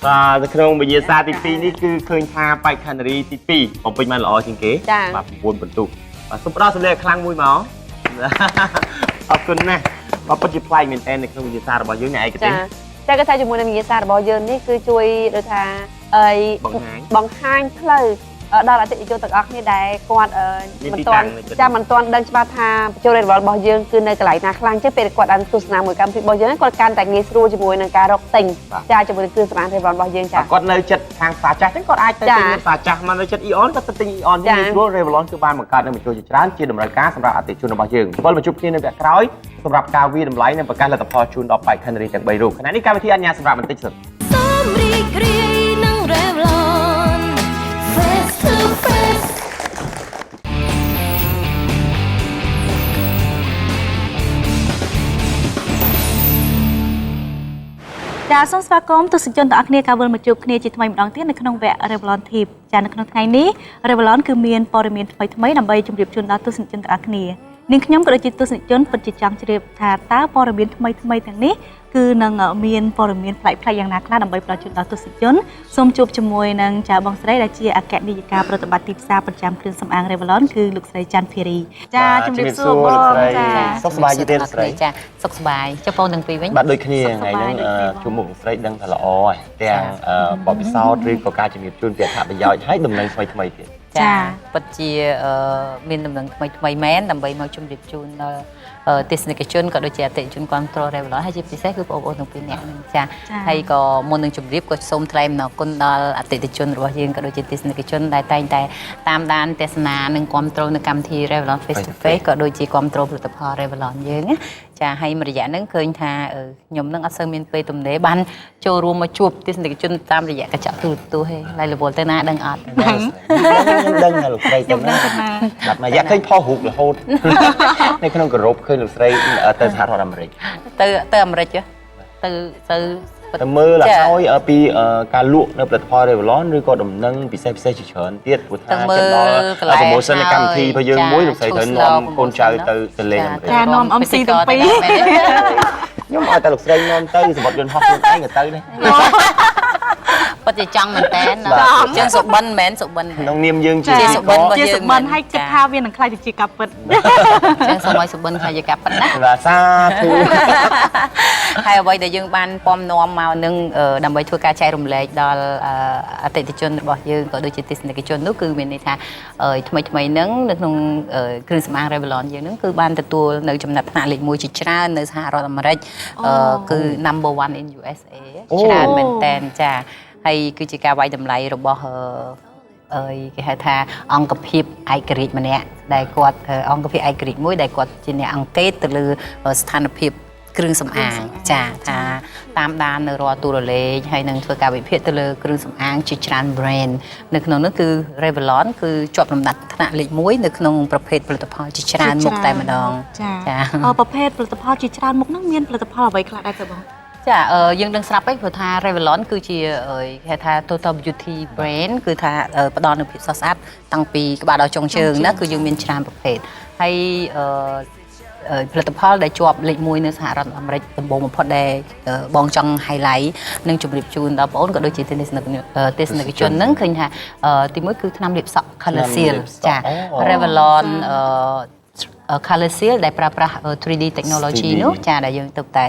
បាទក្នុងវិញ្ញាសាទី2នេះគឺឃើញថាបេក្ខនារីទី2បំពេញបានល្អជាងគេបាទ9បន្ទុកបាទសូមផ្ដល់សម្លេងខ្លាំងមួយមកអរគុណណាស់បាទពិតជាប្លែកមែនទែននៅក្នុងវិញ្ញាសារបស់យើងឯកទេសចាគឺថាជាមួយនឹងវិញ្ញាសារបស់យើងនេះគឺជួយដូចថាបង្ហាញផ្លូវដល់អតិថិជនទាំងអស់គ្នាដែលគាត់មិនទាន់ដឹងច្បាស់ថាបញ្ចូល Revlon របស់យើងគឺនៅកន្លែងណាខ្លាំងចេះពេលគាត់បានទស្សនាមួយកម្មវិធីរបស់យើងគាត់កាន់តែងាយស្រួលជាមួយនឹងការរកទិញចាជាមួយនឹងគ្រឿងសម្អាង Revlon របស់យើងចាគាត់នៅចិត្តខាងផ្សារចាស់ហ្នឹងគាត់អាចទៅទិញផ្សារចាស់មកនៅចិត្ត Eon គាត់ទៅទិញ Eon ងាយស្រួល Revlon គឺបានបង្កើតនៅបញ្ចូលជាច្រើនជាតម្រូវការសម្រាប់អតិថិជនរបស់យើងវិលមកជួបគ្នានៅវគ្គក្រោយសម្រាប់ការវាយតម្លៃនិងប្រកាសលទ្ធផលជូនដល់បេក្ខនារីទាំង3រូបខណៈនេះកម្មវិធីអញ្ញាសម្រាប់បន្តិចសិនសូមរីករាយនឹង Revlon Face to Face ចាសូមស្វាគមន៍ទស្សនិកជនទាំងអស់គ្នាការវិលមកជួបគ្នាជាថ្មីម្ដងទៀតនៅក្នុងវគ្គ Revlon Tips ចានៅក្នុងថ្ងៃនេះ Revlon គឺមានព័ត៌មានថ្មីដើម្បីជម្រាបជូនដល់ទស្សនិកជនទាំងអស់គ្នា នាងខ្ញុំក៏ដូចជាទស្សនិកជនពិតជាចង់ជ្រាបថាតើព័ត៌មានថ្មីទាំងនេះគឺនឹងមានព័ត៌មានប្លែកៗយ៉ាងណាខ្លះដើម្បីផ្ដល់ជូនដល់ទស្សនិកជនសូមជួបជាមួយនឹងចាបងស្រីដែលជាអគ្គនាយិកាប្រតិបត្តិទីផ្សារប្រចាំគ្រឿងសម្អាង Revlon គឺលោកស្រីច័ន្ទភារីចាជំរាបសួរបងចាសុខសប្បាយទេស្រីចាសុខសប្បាយចុះបងទាំងពីរវិញបាទដូចគ្នាថ្ងៃហ្នឹងជួបមុខស្រីដឹងថាល្អហើយទាំងបបិសោតឬក៏ការជំរាបជូនពីអត្ថប្រយោជន៍ហើយដំណឹងថ្មីទៀតចាពិតជាមានដំណឹងថ្មីមែនដើម្បីមកជម្រាបជូនដល់ទស្សនិកជនក៏ដូចជាអតិថិជនគ្រប់គ្រង Revlon ហើយជាពិសេសគឺបងប្អូនទាំងពីរនាក់ហ្នឹងចាហើយក៏មុននឹងជម្រាបក៏សូមថ្លែងអំណរគុណដល់អតិថិជនរបស់យើងក៏ដូចជាទស្សនិកជនដែលតែងតែតាមដានទស្សនានិងគ្រប់គ្រងនៅកម្មវិធី Revlon Face to Face ក៏ដូចជាគ្រប់គ្រងផលិតផល Revlon យើងណាចាហើយមួយរយៈហ្នឹងឃើញថាខ្ញុំនឹងអត់សូវមានពេលទំនេរបានចូលរួមមកជួបទស្សនិកជនតាមរយៈកញ្ចក់ទូរទស្សន៍ទេឡើយរវល់ទៅណាដឹងអត់ខ្ញុំដឹងថាលោកស្រីទៅណាបាទមួយរយៈឃើញផុសរូបរហូតនៅក្នុងក្រុមឃើញលោកស្រីទៅសហរដ្ឋអាមេរិកទៅអាមេរិកទៅមើលឲ្យពីការលក់នៅផលិតផល Revlon ឬក៏ដំណឹងពិសេសជាច្រើនទៀតព្រោះថាទៅដល់ promotion នៃកម្មវិធីរបស់យើងមួយលោកស្រីត្រូវនាំកូនចៅទៅលេងអាមេរិកចានាំ MC ទាំងពីរខ្ញុំឲ្យតែលោកស្រីនាំទៅសម្បត្តិយន្តហោះខ្លួនឯងក៏ទៅដែរពិតជាចង់មែនតើជាងសុបិនមែនសុបិនក្នុងនាមយើងជាសុបិនរបស់យើងជាសុបិនហើយគិតថាវានឹងខ្លាយទៅជាការពិតជាងសម័យសុបិនខ្លាយជាការពិតណាបាទសាធុហើយអ្វីដែលយើងបានពំនាំមកនឹងដើម្បីធ្វើការចែករំលែកដល់អតិថិជនរបស់យើងក៏ដូចជាទស្សនិកជននោះគឺមានន័យថាថ្មីហ្នឹងនៅក្នុងគ្រឿងសម្អាង Revlon យើងហ្នឹងគឺបានទទួលនៅចំណាត់ថ្នាក់លេខ1ជាច្រើននៅសហរដ្ឋអាមេរិកគឺ number 1 in USA ច្រើនមែនតែនចាហើយគឺជាការវាយតម្លៃរបស់គេហៅថាអង្គភាពឯករាជ្យម្នាក់ដែលគាត់អង្គភាពឯករាជ្យមួយដែលគាត់ជាអ្នកអង្កេតទៅលើស្ថានភាពគ្រឿងសម្អាងចាថាតាមដាននៅរាល់ទូរលេខហើយនឹងធ្វើការវិភាគទៅលើគ្រឿងសម្អាងជាច្រើន brand នៅក្នុងនោះគឺ Revlon គឺជាប់លំដាប់ថ្នាក់លេខ1នៅក្នុងប្រភេទផលិតផលជាច្រើនមុខតែម្ដងចាប្រភេទផលិតផលជាច្រើនមុខហ្នឹងមានផលិតផលអ្វីខ្លះដែរទៅបងចាយើងដឹងស្រាប់ហើយព្រោះថា Revlon គឺជាគេហៅថា Total Beauty Brand គឺថាផ្ដល់នូវភាពស្រស់ស្អាតតាំងពីក្បាលដល់ចុងជើងណាគឺយើងមានច្រើនប្រភេទហើយផលិតផលដែលជាប់លេខ1នៅសហរដ្ឋអាមេរិកដំបូងបំផុតដែលបងចង់ highlight និងជម្រាបជូនដល់បងប្អូនក៏ដូចជាទស្សនិកជនហ្នឹងឃើញថាទីមួយគឺថ្នាំលាបសក់ Color Seal ចា Revlon Color Seal ដែលប្រើប្រាស់ 3D technology នោះចាដែលយើងទៅតែ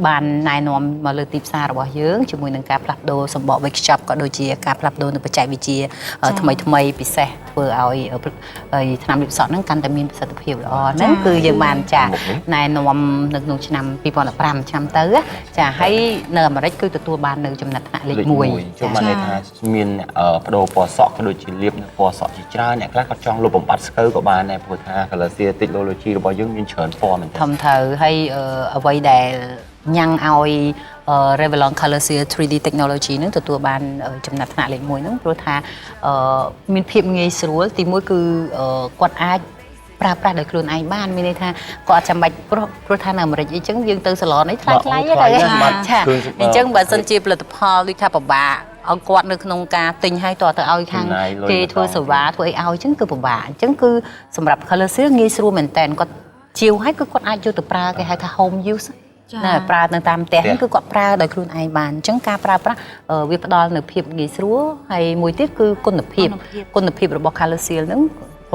បានណែនាំមកលើទីផ្សាររបស់យើងជាមួយនឹងការផ្លាស់ប្ដូរសម្បក Wake Shop ក៏ដូចជាការផ្លាស់ប្ដូរនៅបច្ចេកវិទ្យាថ្មីពិសេសធ្វើឲ្យថ្នាំលាបសក់ហ្នឹងកាន់តែមានប្រសិទ្ធភាពល្អហ្នឹងគឺយើងបានចាណែនាំនៅក្នុងឆ្នាំ2015ឆ្នាំទៅចាហើយនៅអាមេរិកគឺទទួលបាននៅចំណាត់ថ្នាក់លេខ1ចូលមកន័យថាមានបដូរពណ៌សក់ក៏ដូចជាលាបនៅពណ៌សក់ជាច្រើនអ្នកខ្លះក៏ចង់លុបបំបត្តិស្កើក៏បានដែរព្រោះថា Color Seal technology របស់យើងមានច្រើនពណ៌មែនទេធំទៅហើយអ្វីដែលញ៉ាំងឲ្យ Revlon Color Seal 3D technology នឹងទទួលបានចំណាត់ថ្នាក់លេខ1ហ្នឹងព្រោះថាមានភាពងាយស្រួលទីមួយគឺគាត់អាចប្រើប្រាស់ដោយខ្លួនឯងបានមានន័យថាគាត់អត់ចាំបាច់ព្រោះថានៅអាមេរិកអីចឹងយើងទៅសាឡនអីថ្លៃទេអញ្ចឹងបើសិនជាផលិតផលដូចថាពិបាកឲ្យគាត់នៅក្នុងការទិញឲ្យតទៅឲ្យខាងគេធ្វើសេវាធ្វើអីឲ្យអញ្ចឹងគឺពិបាកអញ្ចឹងគឺសម្រាប់ Color Seal ងាយស្រួលមែនតើគាត់ជាវឲ្យគឺគាត់អាចយកទៅប្រើគេហៅថា home use ណាប្រើនៅតាមផ្ទះគឺគាត់ប្រើដោយខ្លួនឯងបានអញ្ចឹងការប្រើប្រាស់វាផ្ដល់នូវភាពងាយស្រួលហើយមួយទៀតគឺគុណភាពរបស់ Color Seal ហ្នឹង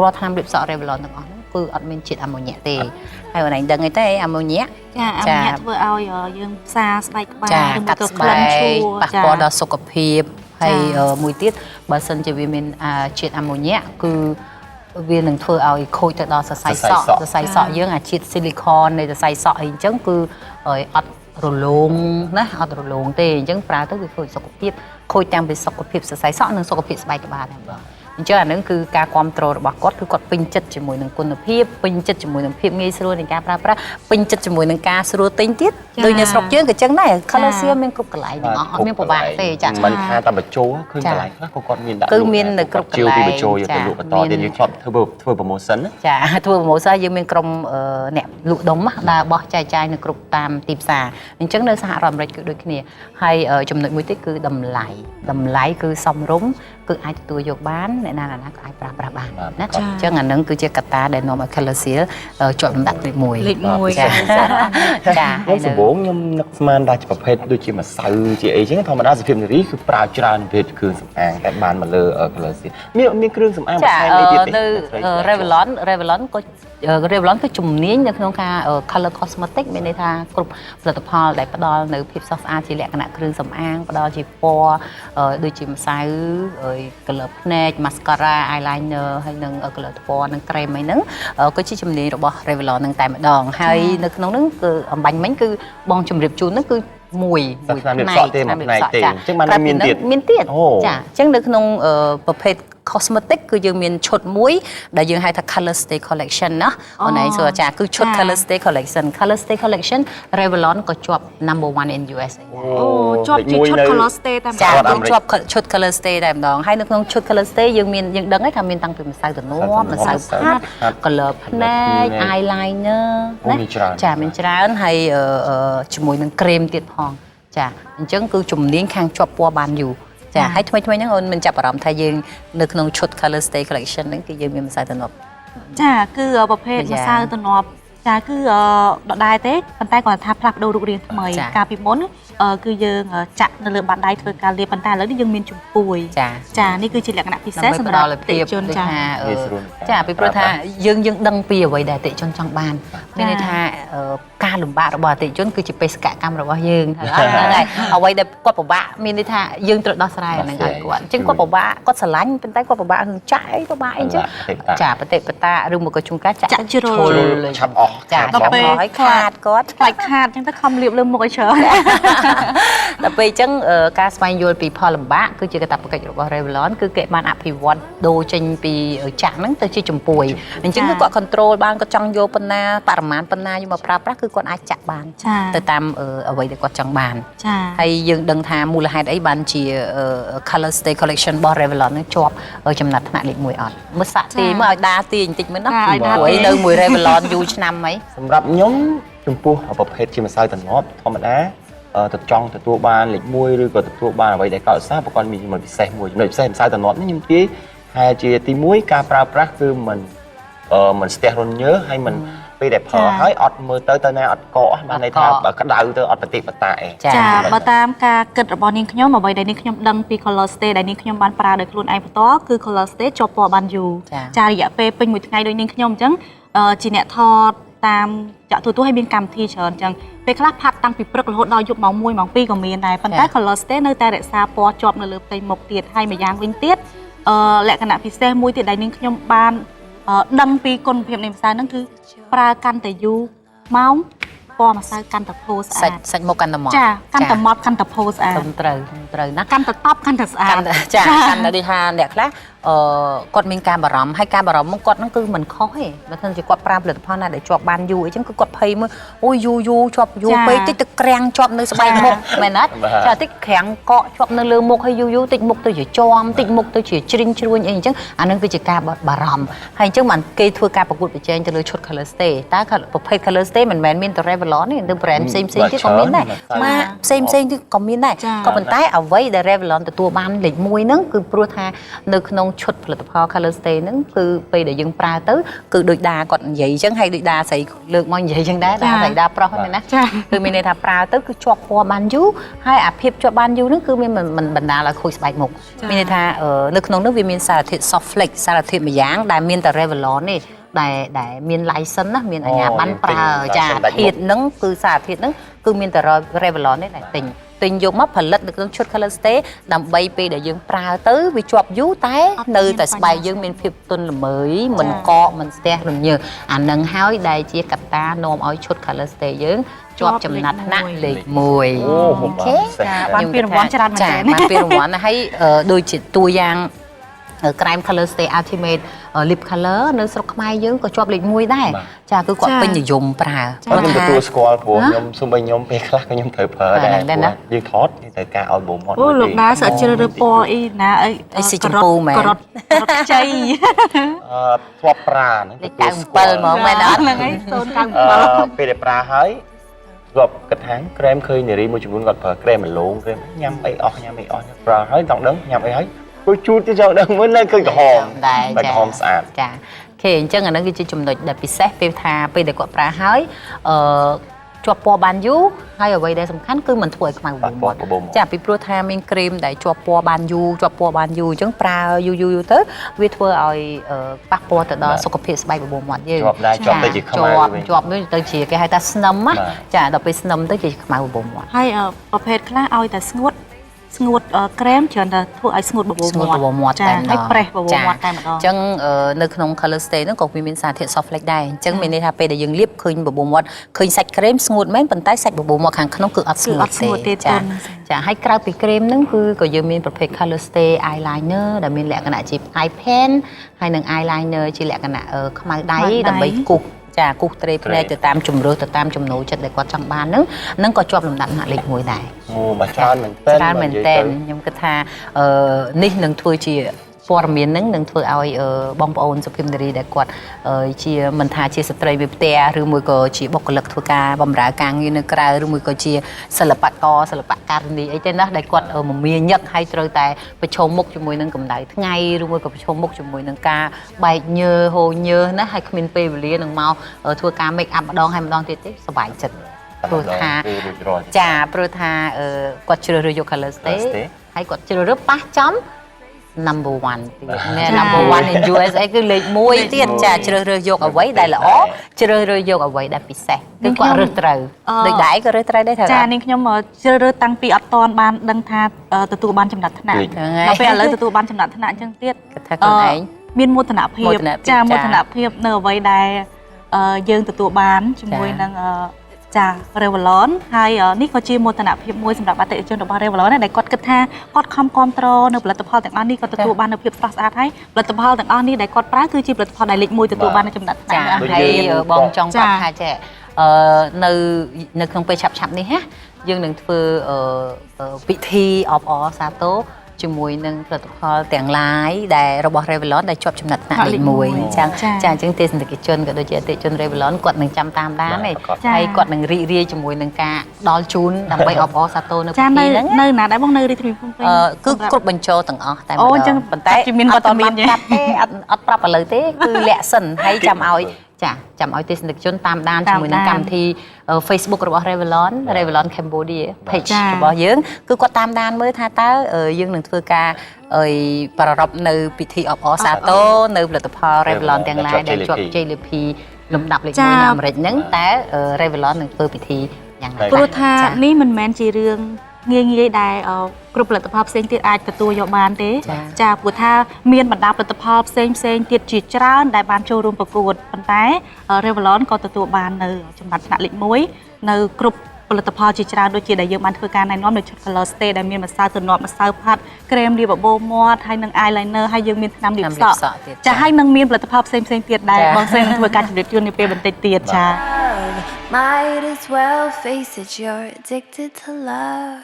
រាល់ថ្នាំលាបសក់ Revlon ទាំងអស់ហ្នឹងគឺអត់មានជាតិអាម៉ូញ៉ាទេហើយបងឯងដឹងទេអាម៉ូញ៉ាចាអាម៉ូញ៉ាធ្វើឲ្យយើងផ្សារស្បែកក្បាលឬក៏ក្លិនឈ្ងុយប៉ះពាល់ដល់សុខភាពហើយមួយទៀតបើសិនជាវាមានជាតិអាម៉ូញ៉ាគឺវានឹងធ្វើឲ្យខូចទៅដល់សរសៃសក់យើងអាជាតិស៊ីលីខននៃសរសៃសក់អីអញ្ចឹងគឺអត់រលោងណាអត់រលោងទេអញ្ចឹងប្រើទៅវាខូចសុខភាពខូចទាំងពីសុខភាពសរសៃសក់និងសុខភាពស្បែកក្បាលដែរបងអញ្ចឹងអានឹងគឺការគ្រប់គ្រងរបស់គាត់គឺគាត់ពេញចិត្តជាមួយនឹងគុណភាពពេញចិត្តជាមួយនឹងភាពងាយស្រួលនៃការប្រើប្រាស់ពេញចិត្តជាមួយនឹងការស្រួលទិញទៀតដូចនៅស្រុកយើងក៏ចឹងដែរ Color Seal មានគ្រប់កន្លែងទាំងអស់អត់មានពិបាកទេចាមិនថាតែបញ្ចូលឃើញកន្លែងខ្លះក៏គាត់មានដាក់គឺមាននៅគ្រប់កន្លែងពីបញ្ចូលយកទៅលក់បន្តទៀតយើងធ្លាប់ធ្វើ promotion ណាចាធ្វើ promotion យើងមានក្រុមអ្នកលក់ដុំដើរបោះចែកចាយនៅគ្រប់តាមទីផ្សារអញ្ចឹងនៅសហរដ្ឋអាមេរិកគឺដូចគ្នាហើយចំណុចមួយទៀតគឺតម្លៃគឺសមរម្យ គឺអាចទទួលយកបានអ្នកណាក៏អាចប្រើប្រាស់បានណាអញ្ចឹងអានឹងគឺជាកត្តាដែលនាំឲ្យ Color Seal ជាប់លំដាប់លេខ1 លេខ1 ចា ខ្ញុំដំបូងខ្ញុំនឹកស្មានថាប្រភេទដូចជាម្សៅជាអីចឹងធម្មតាសុភាពនារីគឺប្រើច្រើនប្រភេទគ្រឿងសម្អាងតែបានមកលើ Color Seal មានគ្រឿងសម្អាងបន្ថែមអីទៀតទេ នៅ Revlon ក៏ Revlon គឺជំនាញនៅក្នុងការ color cosmetic មានន័យថាគ្រប់ផលិតផលដែលផ្ដល់នៅភាពស្រស់ស្អាតជាលក្ខណៈគ្រឿងសម្អាងផ្ដល់ជាពណ៌ដូចជាម្សៅ color ភ្នែក mascara eyeliner ហើយនឹង color ពណ៌និង cream អីហ្នឹងក៏ជាជំនាញរបស់ Revlon នឹងតែម្ដងហើយនៅក្នុងហ្នឹងគឺអំបញ្ញមិញគឺបងជម្រាបជូនហ្នឹងគឺមួយផ្នែកទេមួយផ្នែកទេអញ្ចឹងបានមានទៀតចាអញ្ចឹងនៅក្នុងប្រភេទ cosmetic គឺយើងមានឈុតមួយដែលយើងហៅថា color stay collection ណាអូនឯងសួរចាគឺឈុត color stay collection Revlon ក៏ជាប់ number 1 in US អូជាប់ជាឈុត color stay តែម្ដង ចាជាប់ឈុត color stay តែម្ដងហើយនៅក្នុងឈុត color stay យើងដឹងហើយថាមានតាំងពីម្សៅទំនាស់ម្សៅផាត់ color ភ្នែក eyeliner ណាចាមានច្រើនហើយជាមួយនឹង cream ទៀតផងចាអញ្ចឹងគឺជំនាញខាងជាប់ពណ៌បានយូរចាហើយថ្មីហ្នឹងអូនមិនចាប់អារម្មណ៍ថាយើងនៅក្នុងឈុត Color Stay Collection ហ្នឹងគឺយើងមានម្សៅទំនាស់ចាគឺប្រភេទម្សៅទំនាស់ចាគឺដដែលទេប៉ុន្តែគាត់ថាផ្លាស់ប្ដូររូបរាងថ្មីកាលពីមុនគឺយើងចាក់នៅលើបាតដៃធ្វើការលាបប៉ុន្តែឥឡូវនេះយើងមានជំពួយចានេះគឺជាលក្ខណៈពិសេសសម្រាប់អតិថិជនចាពីព្រោះថាយើងដឹងពីអ្វីដែលអតិថិជនចង់បានមានន័យថាការលំបាករបស់អតិថិជនគឺជាបេសកកម្មរបស់យើងហ្នឹងហើយអ្វីដែលគាត់ពិបាកមានន័យថាយើងត្រូវដោះស្រាយអាហ្នឹងឲ្យគាត់អញ្ចឹងគាត់ពិបាកគាត់ស្រឡាញ់ប៉ុន្តែគាត់ពិបាករឿងចាក់អីពិបាកអីអញ្ចឹងចាបតិបតាឬមកក៏ជួនកាលចាក់ជ្រុលឆាប់អស់ចាដល់ពេលខាតគាត់ខ្លាចខាតអញ្ចឹងទៅខំលាបលើមុខឲ្យច្រើនដល់ពេលអញ្ចឹងការស្វែងយល់ពីផលលំបាកគឺជាកាតព្វកិច្ចរបស់ Revlon គឺគេបានអភិវឌ្ឍដូរចេញពីចាក់ហ្នឹងទៅជាជំពួយអញ្ចឹងគឺគាត់ control បានគាត់ចង់យកប៉ុណ្ណាបរិមាណប៉ុណ្ណាយកមកប្រើប្រាស់គឺគាត់អាចចាក់បានទៅតាមអ្វីដែលគាត់ចង់បានហើយយើងដឹងថាមូលហេតុអីបានជា Color Stay Collection របស់ Revlon នឹងជាប់ចំណាត់ថ្នាក់លេខ1អត់មើលសាក់ទាយមើលឲ្យដាទាយបន្តិចមើលណាព្រោះអីនៅមួយ Revlon យូរឆ្នាំហីសម្រាប់ខ្ញុំចំពោះប្រភេទជាម្សៅទំនាស់ធម្មតាទៅចង់ទទួលបានលេខ1ឬក៏ទទួលបានអ្វីដែលកោតឧស្សាហ៍ប្រព័ន្ធមានចំណុចពិសេសមួយចំណុចពិសេសម្សៅទំនាស់នេះខ្ញុំនិយាយថាជាទី1ការប្រើប្រាស់គឺមិនស្ទះរញើសហើយមិនពេលដែលប្រើហើយអត់មើលទៅណាអត់កកបានន័យថាបើក្តៅទៅអត់ប្រតិបតាអីចាបើតាមការគិតរបស់នាងខ្ញុំអ្វីដែលនាងខ្ញុំដឹងពី Color Stay ដែលនាងខ្ញុំបានប្រើដោយខ្លួនឯងផ្ទាល់គឺ Color Stay ជាប់ពណ៌បានយូរចារយៈពេលពេញមួយថ្ងៃដូចនាងខ្ញុំអញ្ចឹងជាអ្នកថតតាមចាក់ទូឲ្យមានកម្មវិធីច្រើនអញ្ចឹងពេលខ្លះផាត់តាំងពីព្រឹករហូតដល់យប់ម៉ោង1ម៉ោង2ក៏មានដែរប៉ុន្តែ Color Stay នៅតែរក្សាពណ៌ជាប់នៅលើផ្ទៃមុខទៀតហើយម្យ៉ាងវិញទៀតលក្ខណៈពិសេសមួយទៀតដែលនាងខ្ញុំបានដឹងពីគុណភាពនៃម្សៅហ្នឹងគឺប្រើកាន់តែយូរម៉ោងពណ៌ម្សៅកាន់តែផូរស្អាតសាច់មុខកាន់តែម៉ត់ចាកាន់តែម៉ត់កាន់តែផូរស្អាតត្រូវណាកាន់តែតប់កាន់តែស្អាតចាកាន់តែដូចថាអ្នកខ្លះគាត់មានការបារម្ភហើយការបារម្ភមកគាត់ហ្នឹងគឺមិនខុសទេបើមិនជាគាត់ប្រើផលិតផលណាដែលជាប់បានយូរអីចឹងគឺគាត់ភ័យមើលអូយយូរជាប់យូរពេកតិចទៅក្រាំងជាប់នៅស្បែកមុខមែនអត់ចាតិចក្រាំងកកជាប់នៅលើមុខហើយយូរតិចមុខទៅជាជាំតិចមុខទៅជាជ្រិញជ្រួញអីអញ្ចឹងអានឹងគឺជាការបារម្ភហើយអញ្ចឹងបានគេធ្វើការប្រកួតប្រជែងទៅលើឈុត Color Stay តើប្រភេទ Color Stay មិនមែនមានតែ Revlon ទេនៅ brand ផ្សេងទៀតក៏មានដែរម៉ាកផ្សេងទៀតក៏មានដែរក៏ប៉ុន្តែអ្វីដែល Revlon ទទួលបានលេខ1ហ្នឹងគឺព្រោះថានៅក្នុងឈុតផលិតផល Color Stay ហ្នឹងគឺពេលដែលយើងប្រើទៅគឺដូចដាគាត់និយាយអញ្ចឹងហើយដូចដាស្រីលើកមកនិយាយអញ្ចឹងដែរដាស្រីដាប្រុសហ្នឹងណាគឺមានន័យថាប្រើទៅគឺជាប់ពណ៌បានយូរហើយអាភាពជាប់បានយូរហ្នឹងគឺមានមិនបណ្ដាលឲ្យខូចស្បែកមុខមានន័យថានៅក្នុងនោះវាមានសារធាតុ soft flake សារធាតុម្យ៉ាងដែលមានតែ Revlon ទេដែលមាន license ណាមានអាជ្ញាប័ណ្ណប្រើចាធាតុហ្នឹងគឺសារធាតុហ្នឹងគឺមានតែ Revlon ទេដែលទិញយកមកផលិតនៅក្នុងឈុត Color Stay ដើម្បីពេលដែលយើងប្រើទៅវាជាប់យូរតែនៅតែស្បែកយើងមានភាពទន់ល្មើយមិនកកមិនស្ទះរញើសអានឹងហើយដែលជាកត្តានាំឲ្យឈុត Color Stay យើងជាប់ចំណាត់ថ្នាក់លេខ1អូខេបានពីរង្វាន់ច្រើនមែនទេបានពីរង្វាន់ហើយដូចជាតួយ៉ាងក្រែម Color Stay Ultimate Lip Color នៅស្រុកខ្មែរយើងក៏ជាប់លេខ1ដែរចាគឺគាត់ពេញនិយមប្រើខ្ញុំទទួលស្គាល់ព្រោះខ្ញុំសូម្បីខ្ញុំពេលខ្លះក៏ខ្ញុំត្រូវប្រើដែរយើងថតត្រូវការឲ្យបូមមាត់អូលោកណាsợជ្រើសរើសពណ៌អីណាអីស៊ីចម្ពូមែនក្រត់ខ្ចីធ្លាប់ប្រើហ្នឹងលេខ97ហ្មងមែនអត់ហ្នឹងហើយ097ពេលដែលប្រើហើយគាត់គិតថាក្រែមឃើញនារីមួយចំនួនគាត់ប្រើក្រែមអាឡូងក្រែមញ៉ាំអីអស់ប្រើហើយតង់ដឹងញ៉ាំអីហើយ cứ chút chứ cho đừng muốn lên khơi cả hòm ដែរ តែក្រហមស្អាត ចាខេអញ្ចឹងអាហ្នឹងគឺជាចំណុចដែលពិសេសពេលថាពេលដែលគាត់ប្រើហើយជាប់ពណ៌បានយូរហើយអ្វីដែលសំខាន់គឺមិនធ្វើឲ្យខ្មៅបបូរមាត់ចាពីព្រោះថាមានគ្រីមដែលជាប់ពណ៌បានយូរជាប់ពណ៌បានយូរអញ្ចឹងប្រើយូរទៅវាធ្វើឲ្យប៉ះពាល់ទៅដល់សុខភាពស្បែកបបូរមាត់យើង ជាប់ដែរជាប់ទៅជាខ្មៅ ជាប់ទៅជាគេហៅថាស្នឹមណាចាដល់ពេលស្នឹមទៅជាខ្មៅបបូរមាត់ ហើយប្រភេទខ្លះឲ្យតែស្ងួតក្រែមច្រើនតែធ្វើឲ្យស្ងួតបបូរមាត់ តែម្ដង ហើយប្រេះបបូរមាត់តែម្ដង អញ្ចឹងនៅក្នុង color stay ហ្នឹងក៏វាមានសារធាតុ soft flake ដែរអញ្ចឹងមានន័យថាពេលដែលយើងលាបឃើញបបូរមាត់ឃើញសាច់ក្រែមស្ងួតមែនប៉ុន្តែសាច់បបូរមាត់ខាងក្នុងគឺអត់ស្ងួតទេចាហើយក្រៅពីក្រែមហ្នឹងគឺក៏យើងមានប្រភេទ color stay eyeliner ដែលមានលក្ខណៈជា eye pen ហើយនិង eyeliner ជាលក្ខណៈខ្មៅដៃដើម្បីគូសចាគូសត្រេភ្នែកទៅតាមជំរឿទៅតាមចំណូលចិត្តដែលគាត់ចង់បានហ្នឹងក៏ជាប់លំដាប់ថ្នាក់លេខ1ដែរ មកច្រើនមែនតើ ច្រើនមែនតើខ្ញុំគិតថានេះនឹងធ្វើជាព័ត៌មាននឹងធ្វើឲ្យបងប្អូនសុភិមនារីដែលគាត់ជាមិនថាជាស្ត្រីមួយផ្ទះឬមួយក៏ជាបុគ្គលិកធ្វើការបម្រើការងារនៅក្រៅឬមួយក៏ជាសិល្បករសិល្បករនីអីទេណាដែលគាត់មមាញឹកហើយត្រូវតែប្រឈមមុខជាមួយនឹងកម្ដៅថ្ងៃឬមួយក៏ប្រឈមមុខជាមួយនឹងការបែកញើសហូរញើសណាហើយគ្មានពេលវេលានឹងមកធ្វើការ make up ម្ដងហើយម្ដងទៀតទេសប្បាយចិត្ត ព្រោះថាព្រោះថាគាត់ជ្រើសរើសយក color stay ហើយគាត់ជ្រើសរើសប៉ះចំ number 1 ទៀតណែ number 1 in USA គឺលេខ1ទៀតចាជ្រើសរើសយកអ្វីដែលល្អជ្រើសរើសយកអ្វីដែលពិសេសគឺគាត់រើសត្រូវដូចដែរក៏រើសត្រូវដែរថាចានាងខ្ញុំជ្រើសរើសតាំងពីអត់តន់បានដឹងថាទទួលបានចំណាត់ថ្នាក់ដល់ពេលឥឡូវទទួលបានចំណាត់ថ្នាក់អញ្ចឹងទៀតថាខ្លួនឯងមានមោទនភាពចាមោទនភាពនៅអ្វីដែលយើងទទួលបានជាមួយនឹង ចា Revlon ហើយនេះក៏ជាមោទនភាពមួយសម្រាប់អតិថិជនរបស់ Revlon ដែលគាត់គិតថាគាត់ខំគាំទ្រនៅផលិតផលទាំងអស់នេះគាត់ទទួលបាននូវភាពស្រស់ស្អាតហើយផលិតផលទាំងអស់នេះដែលគាត់ប្រើគឺជាផលិតផលដែលលេខ1ទទួលបាននៅចំណាត់ថ្នាក់ហើយបងចង់គាត់ថាចេះនៅក្នុងពេលឆាប់នេះណាយើងនឹងធ្វើពិធីអបអរសាទរជាមួយនឹងផលិតផលទាំងឡាយដែលរបស់ Revlon ដែលជាប់ចំណាត់ថ្នាក់លេខ1អញ្ចឹងចាអញ្ចឹងទេសនិកជនក៏ដូចជាអតិថិជន Revlon គាត់នឹងចាំតាមដានហើយគាត់នឹងរីករាយជាមួយនឹងការដល់ជូនដើម្បីអបអរសាទរនៅពិធីហ្នឹងនៅណាដែរបងនៅរាជធានីភ្នំពេញគឺគ្រប់បញ្ចូលទាំងអស់តែអូអញ្ចឹងប៉ុន្តែមានវត្តមានប្រាប់ទេអត់ប្រាប់ឥឡូវទេគឺលាក់សិនហើយចាំឲ្យចាំឲ្យទេសនិកជនតាមដានជាមួយនឹងកម្មវិធី Facebook របស់ Revlon Cambodia page របស់យើងគឺគាត់តាមដានមើលថាតើយើងនឹងធ្វើការប្រារព្ធនៅពិធីអបអរសាទរនៅផលិតផល Revlon ទាំងឡាយដែលជាប់ជ័យលាភីលំដាប់លេខ1នៅអាមេរិកហ្នឹងតើ Revlon នឹងធ្វើពិធីយ៉ាងណាព្រោះថានេះមិនមែនជារឿងងាយដែលគ្រប់ផលិតផលផ្សេងទៀតអាចទទួលយកបានទេចាព្រោះថាមានបណ្ដាផលិតផលផ្សេងទៀតជាច្រើនដែលបានចូលរួមប្រកួតប៉ុន្តែ Revlon ក៏ទទួលបាននៅចំណាត់ថ្នាក់លេខ1នៅគ្រប់ផលិតផលជាច្រើនដូចជាដែលយើងបានធ្វើការណែនាំនៅ color stay ដែលមានម្សៅទំនាប់ម្សៅផាត់ក្រែមលាបបបូរមាត់ហើយនឹង eyeliner ហើយយើងមានថ្នាំលាបសក់ចាហើយនឹងមានផលិតផលផ្សេងទៀតដែលបងស្រីនឹងធ្វើការជម្រាបជូននាពេលបន្តិចទៀតចា Might as well face it you're addicted to love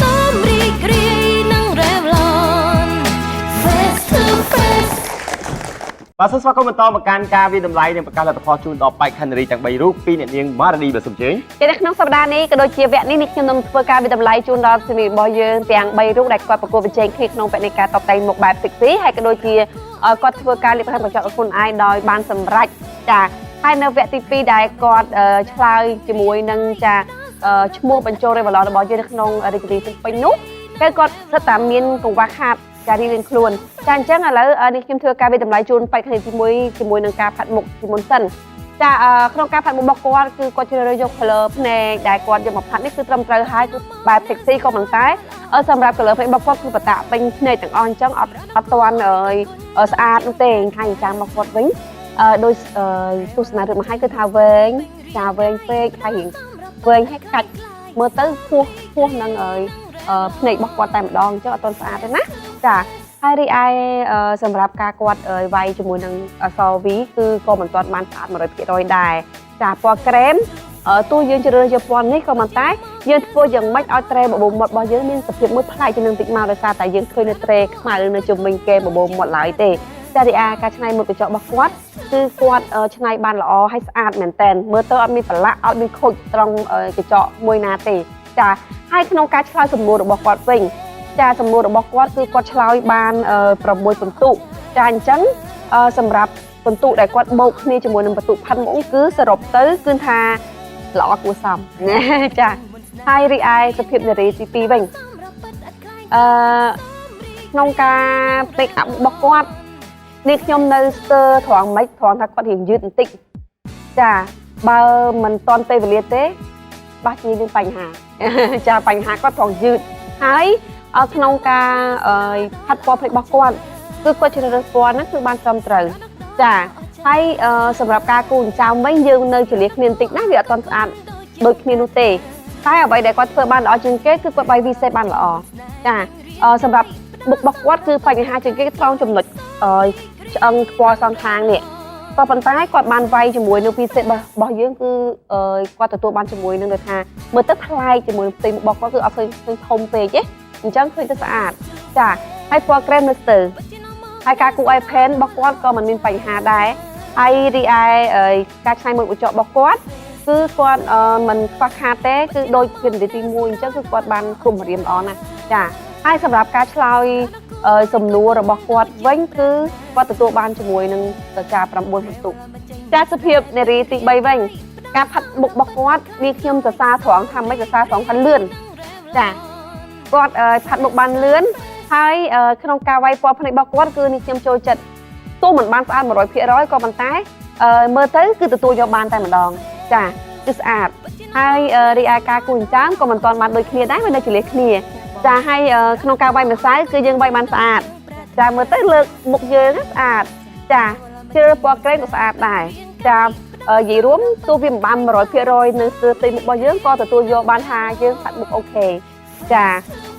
សូមរីករាយនឹង Revlon Face to Face បាទសូមស្វាគមន៍បន្តមកកាន់ការវិតម្លៃនិងប្រកាសលទ្ធផលជូនដល់បេក្ខនារីទាំង3រូបពីអ្នកនាងម៉ារ៉ាឌីបាទសូមជើញនៅក្នុងសប្តាហ៍នេះក៏ដូចជាវគ្គនេះខ្ញុំនឹងធ្វើការវិតម្លៃជូនដល់ជំនាញរបស់យើងទាំង3រូបដែលគាត់ប្រកួតប្រជែងគ្នាក្នុងវគ្គនៃការតបតែងមុខបែប sexy ហើយក៏ដូចជាគាត់ធ្វើការលាបថ្នាំកញ្ចក់ឲ្យខ្លួនឯងដោយបានសម្រេចចាហើយនៅវគ្គទី2ដែលគាត់ឆ្លើយជាមួយនឹងចាឈ្មោះបញ្ចូល Revlon របស់យើងនៅក្នុងរាជធានីភ្នំពេញនោះគឺគាត់ស្ថិតតែមានកង្វះខាតចារៀងខ្លួនចាអញ្ចឹងឥឡូវនេះខ្ញុំធ្វើការវិតម្លៃជូនបេក្ខនារីទី1ជាមួយនឹងការផាត់មុខពីមុនសិនចាក្នុងការផាត់មុខរបស់គាត់គឺគាត់ជ្រើសរើសយក color ភ្នែកដែលគាត់យកមកផាត់នេះគឺត្រឹមត្រូវហើយគឺបែប sexy ក៏ប៉ុន្តែសម្រាប់ color ភ្នែករបស់គាត់គឺបតាពេញភ្នែកទាំងអស់អញ្ចឹងអត់ទាន់ស្អាតនោះទេហើយចាំមកគាត់វិញដោយទស្សនៈរឿងមកឲ្យគឺថាវែងចាវែងពេកហើយវែងឲ្យកាច់មើលទៅពោះនឹងភ្នែករបស់គាត់តែម្ដងអញ្ចឹងអត់ទាន់ស្អាតទេណាចាហើយរីឯសម្រាប់ការគាត់វាយជាមួយនឹងអក្សរ V គឺក៏មិនទាន់បានស្អាត 100% ដែរចាពណ៌ក្រែមទោះយើងជ្រើសរើសយកពណ៌នេះក៏ប៉ុន្តែយើងធ្វើយ៉ាងម៉េចឲ្យត្រេបបូរមាត់របស់យើងមានសភាពមួយប្លែកជាងនឹងតិចមកដោយសារតែយើងឃើញនៅត្រេខ្មៅនៅជុំវិញគេបបូរមាត់ឡើយទេចារីឯការច្នៃមុខកញ្ចក់របស់គាត់គឺគាត់ច្នៃបានល្អហើយស្អាតមែនតើមើលទៅអត់មានប្រឡាក់អត់មានខូចត្រង់កញ្ចក់មួយណាទេចាហើយក្នុងការឆ្លើយសំណួររបស់គាត់វិញ ចាសំណួររបស់គាត់គឺគាត់ឆ្លើយបាន6ពិន្ទុចាអញ្ចឹងសម្រាប់ពិន្ទុដែលគាត់បូកគ្នាជាមួយនឹងពិន្ទុផាត់មុខគឺសរុបទៅគឺថាល្អគួរសមចាហើយរីឯសុភាពនារីទី2វិញក្នុងការពេករបស់គាត់នេះខ្ញុំនៅស្ទើរត្រង់មិនត្រង់ថាគាត់រៀងយឺតបន្តិចចាបើមិនតន់ពេលវេលាទេបាច់មានបញ្ហាចាបញ្ហាគាត់ត្រង់យឺតហើយក្នុងការផាត់ពណ៌ភ្នែករបស់គាត់គឺគាត់ជ្រើសរើសពណ៌ហ្នឹងគឺបានត្រឹមត្រូវចាហើយសម្រាប់ការគូចិញ្ចើមវិញយើងនៅចលាគ្នាបន្តិចណាវាអត់ទាន់ស្អាតដូចគ្នានោះទេតែអ្វីដែលគាត់ធ្វើបានល្អជាងគេគឺគាត់បាយវិសេសបានល្អចាសម្រាប់មុខរបស់គាត់គឺបញ្ហាជាងគេត្រង់ចំណុចឆ្អឹងខ្ពស់សងខាងនេះក៏ប៉ុន្តែគាត់បានវាយជាមួយនឹងពិសេសរបស់យើងគឺគាត់ទទួលបានជាមួយនឹងដែលថាមើលទៅប្លែកជាមួយនឹងផ្ទៃមុខរបស់គាត់គឺអត់ឃើញធំពេកទេអញ្ចឹងឃើញទៅស្អាតចាហើយពណ៌ក្រែមនៅស្ទើរហើយការគូអៃផេនរបស់គាត់ក៏មិនមានបញ្ហាដែរហើយរីឯការឆ្នៃមុខកញ្ចក់របស់គាត់គឺគាត់មិនខ្វះខាតទេគឺដូចជានាទីទី1អញ្ចឹងគឺគាត់បានគុំរៀមល្អណាស់ចាហើយសម្រាប់ការឆ្លើយសំណួររបស់គាត់វិញគឺគាត់ទទួលបានជាមួយនឹងការ9ពិន្ទុចាសុភាពនារីទី3វិញការផាត់មុខរបស់គាត់នេះខ្ញុំសរសើរត្រង់ថាមិនសរសើរត្រង់ថាលឿនចាគាត់ផាត់មុខបានលឿនហើយក្នុងការវាយពណ៌ភ្នែករបស់គាត់គឺនេះខ្ញុំចូលចិត្តទោះមិនបានស្អាត 100% ក៏ប៉ុន្តែមើលទៅគឺទទួលយកបានតែម្ដងចាគឺស្អាតហើយរីឯការគូចិញ្ចើមក៏មិនទាន់បានដូចគ្នាដែរវានៅចន្លេះគ្នាចាហើយក្នុងការវាយម្សៅគឺយើងវាយបានស្អាតចាមើលទៅលើកមុខយើងស្អាតចាជ្រើសពណ៌ក្រែមក៏ស្អាតដែរចានិយាយរួមទោះវាមិនបាន 100% នៅស្ទើរផ្ទៃមុខរបស់យើងក៏ទទួលយកបានថាយើងផាត់មុខអូខេចា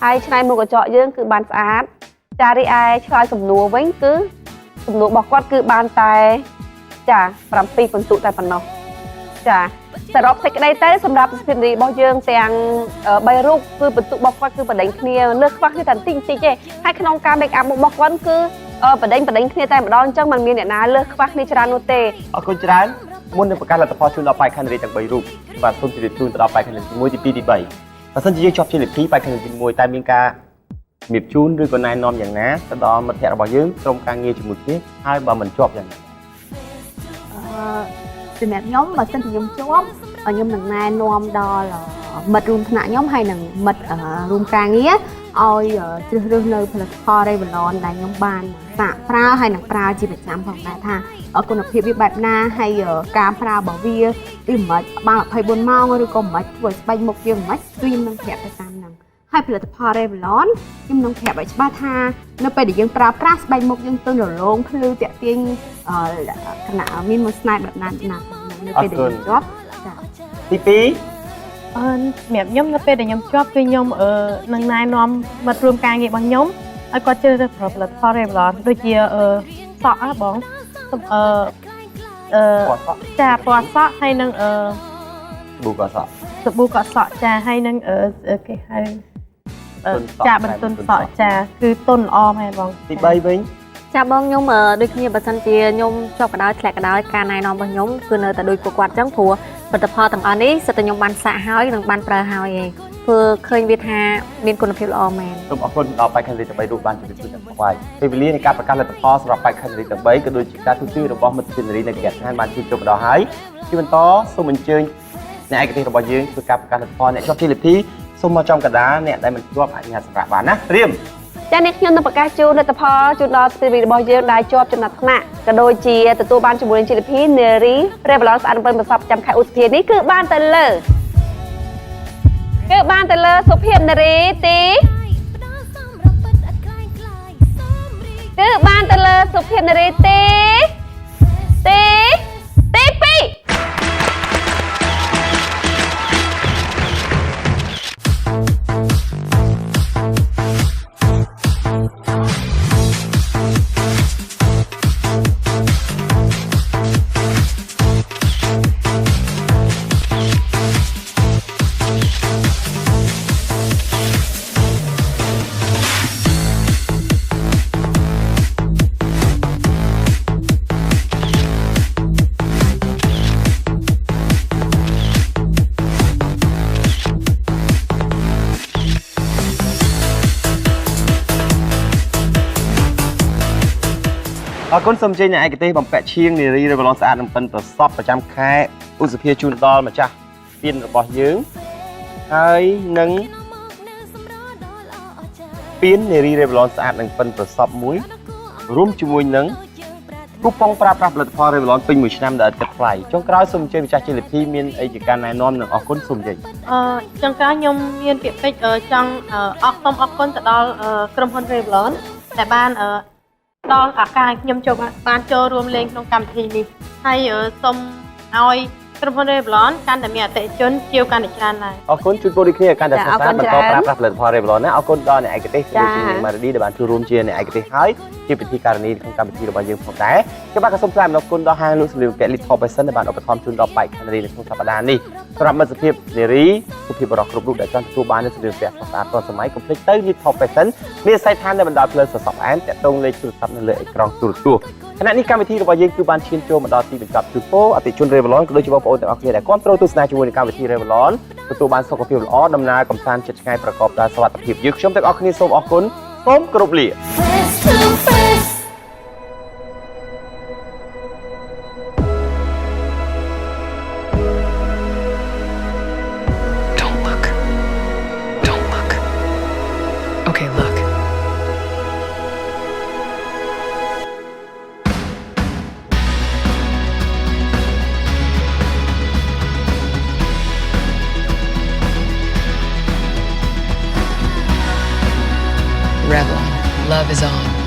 ហើយឆ្នៃមុខកញ្ចក់យើងគឺបានស្អាតចារីឯឆ្លើយសំណួរវិញគឺសំណួររបស់គាត់គឺបានតែចា7ពិន្ទុតែប៉ុណ្ណោះចាសរុបសេចក្តីទៅសម្រាប់សុភាពនារីរបស់យើងទាំង3រូបគឺពិន្ទុរបស់គាត់គឺបដិញគ្នាលើសខ្វះគ្នាតែបន្តិចទេហើយក្នុងការ make up មុខរបស់គាត់គឺបដិញគ្នាតែម្ដងអញ្ចឹងមិនមានអ្នកណាលើសខ្វះគ្នាច្រើននោះទេអរគុណច្រើនមុននឹងប្រកាសលទ្ធផលជូនដល់បែកខណ្ឌនារីទាំង3រូបបាទសូមជម្រាបជូនទៅដល់បែកខណ្ឌនារីទី1ទី2ទី3បើសិនជាយើងជាប់ជាលេខ2បែកខណ្ឌនារីទី1តែមានការជំរាបជូនឬក៏ណែនាំយ៉ាងណាទៅដល់មិត្តភក្តិរបស់យើងក្រុមការងារជាមួយគ្នាហើយបើមិនជាប់យ៉ាងណាសម្រាប់ខ្ញុំបើសិនជាខ្ញុំជាប់ខ្ញុំនឹងណែនាំដល់មិត្តរួមថ្នាក់ខ្ញុំហើយនឹងមិត្តរួមការងារឲ្យជ្រើសរើសនៅផលិតផល Revlon ដែលខ្ញុំបានសាកប្រើហើយនឹងប្រើជាប្រចាំផងដែរថាគុណភាពវាបែបណាហើយការប្រើរបស់វាមិនបាន24ម៉ោងឬក៏មិនធ្វើស្បែកមុខយើងមិនគឺខ្ញុំនឹងប្រាប់ទៅតាមហ្នឹងហើយផលិតផល Revlon ខ្ញុំនឹងប្រាប់ឲ្យច្បាស់ថានៅពេលដែលយើងប្រើប្រាស់ស្បែកមុខយើងទន់រលោងភ្លឺតាក់ទាញខណៈមានមួយស្នេហ៍បែបណានៅពេលដែលយើងជាប់ទី2សម្រាប់ខ្ញុំនៅពេលដែលខ្ញុំជាប់គឺខ្ញុំនឹងណែនាំមិត្តរួមការងាររបស់ខ្ញុំឲ្យគាត់ជ្រើសរើសផលិតផល Revlon ដូចជាសក់បងចាពណ៌សក់ហើយនឹងប៊ូកសក់សាប៊ូកសក់ចាហើយនឹងគេហៅចាបន្ទន់សក់ចាគឺទន់ល្អមែនបងទី3វិញចាបងខ្ញុំដូចគ្នាបើសិនជាខ្ញុំជាប់កដោធ្លាក់កដោការណែនាំរបស់ខ្ញុំគឺនៅតែដូចពួកគាត់អញ្ចឹងព្រោះផលិតផលទាំងអស់នេះសិតតែខ្ញុំបានសាកហើយនិងបានប្រើហើយឯងធ្វើឃើញវាថាមានគុណភាពល្អមែនសូមអរគុណដល់បែកខណ្ឌនារីទាំង3រូបបានជម្រាបជូនទាំងខ្វាយពេលវេលានៃការប្រកាសលទ្ធផលសម្រាប់បែកខណ្ឌនារីទាំង3ក៏ដូចជាការទូទាយរបស់មិត្តភក្តិនារីនៅកណ្ដាលខាងបានជួបជុំដល់ហើយជាបន្តសូមអញ្ជើញអ្នកឯកទេសរបស់យើងធ្វើការប្រកាសលទ្ធផលអ្នកជាប់ជាលេខ2សូមមកចំកណ្ដាលអ្នកដែលមិនជាប់អាចញ៉ាំសម្រាប់បានណាត្រៀមចានេះខ្ញុំនឹងប្រកាសជូនលទ្ធផលជូនដល់ស្ទីវីរបស់យើងដែលជាប់ចំណាត់ថ្នាក់ក៏ដូចជាទទួលបានជាមួយនឹងជីលភីនារី Revlon ស្អាត7ប្រសពចាំខែឧសភានេះគឺបានទៅលើសុភាពនារីទីគឺបានទៅលើសុភាពនារីទី2 អរគុណសូមជើញអ្នកឯកទេសបំពាក់ឈៀងនារីរេវឡនស្អាតនឹងប៉ិនប្រសពប្រចាំខែឧសភាជូនដល់ម្ចាស់ទៀនរបស់យើងហើយនឹងពៀននារីរេវឡនស្អាតនឹងប៉ិនប្រសពមួយរួមជាមួយនឹងគូប៉ុងប្រើប្រាស់ផលិតផលរេវឡនពេញមួយឆ្នាំដែលឥតគិតថ្លៃចុងក្រោយសូមអញ្ជើញម្ចាស់ជលធីមានអីជាការណែនាំនិងអរគុណសូមជើញ ចុងក្រោយខ្ញុំមានពាក្យពេចន៍ចង់អរគុណទៅដល់ក្រុមហ៊ុន Revlon ដែលបានដល់ឱកាសខ្ញុំបានចូលរួមលេងក្នុងកម្មវិធីនេះហើយសូមឲ្យក្រុមហ៊ុន Revlon កាន់តែមានអតិថិជនជាវកាន់តែច្រើនឡើង អរគុណជូនពរដូចគ្នាកាន់តែសុខសាន្តបន្តប្រើប្រាស់ផលិតផល Revlon ណាអរគុណដល់អ្នកឯកទេសជាមួយនឹង Maradi ដែលបានចូលរួមជាអ្នកឯកទេសហើយជាពិធីការនីក្នុងកម្មវិធីរបស់យើងផងដែរខ្ញុំបាទក៏សូមថ្លែងអំណរគុណដល់ហាងលក់សម្លៀកបំពាក់ Little Fashion ដែលបានឧបត្ថម្ភជូនដល់បែកខាងនារីនៅក្នុងសប្តាហ៍នេះសម្រាប់មិត្តភាពនារីសុភាពបរិសុទ្ធគ្រប់រូបដែលចង់ទទួលបាននូវសម្លៀកបំពាក់ស្អាតទាន់សម័យកុំភ្លេចទៅ Little Fashion មានអាស័យដ្ឋាននៅបណ្ដោយផ្លូវសសក់អែមតាក់ទងលេខទូរស័ព្ទនៅលើអេក្រង់ទូរទស្សន៍ខណៈនេះកម្មវិធីរបស់យើងគឺបានឈានចូលមកដល់ទីបញ្ចប់ជូនពរអតិថិជន Revlon ក៏ដូចជាបងប្អូនទាំងអស់គ្នាដែលគាំទ្រទស្សនាជាមួយនឹងកម្មវិធី Revlon ទទួលបានសុខភាពល្អដំណើរកំសាន្តជិតឆ្ងាយប្រកបដោយសុវត្ថិភាពយើងខ្ញុំទាំងអស់គ្នាសូមអរគុណសូមគោរពលា Face to face Don't look. Don't look. Okay, look. Revlon, love is on.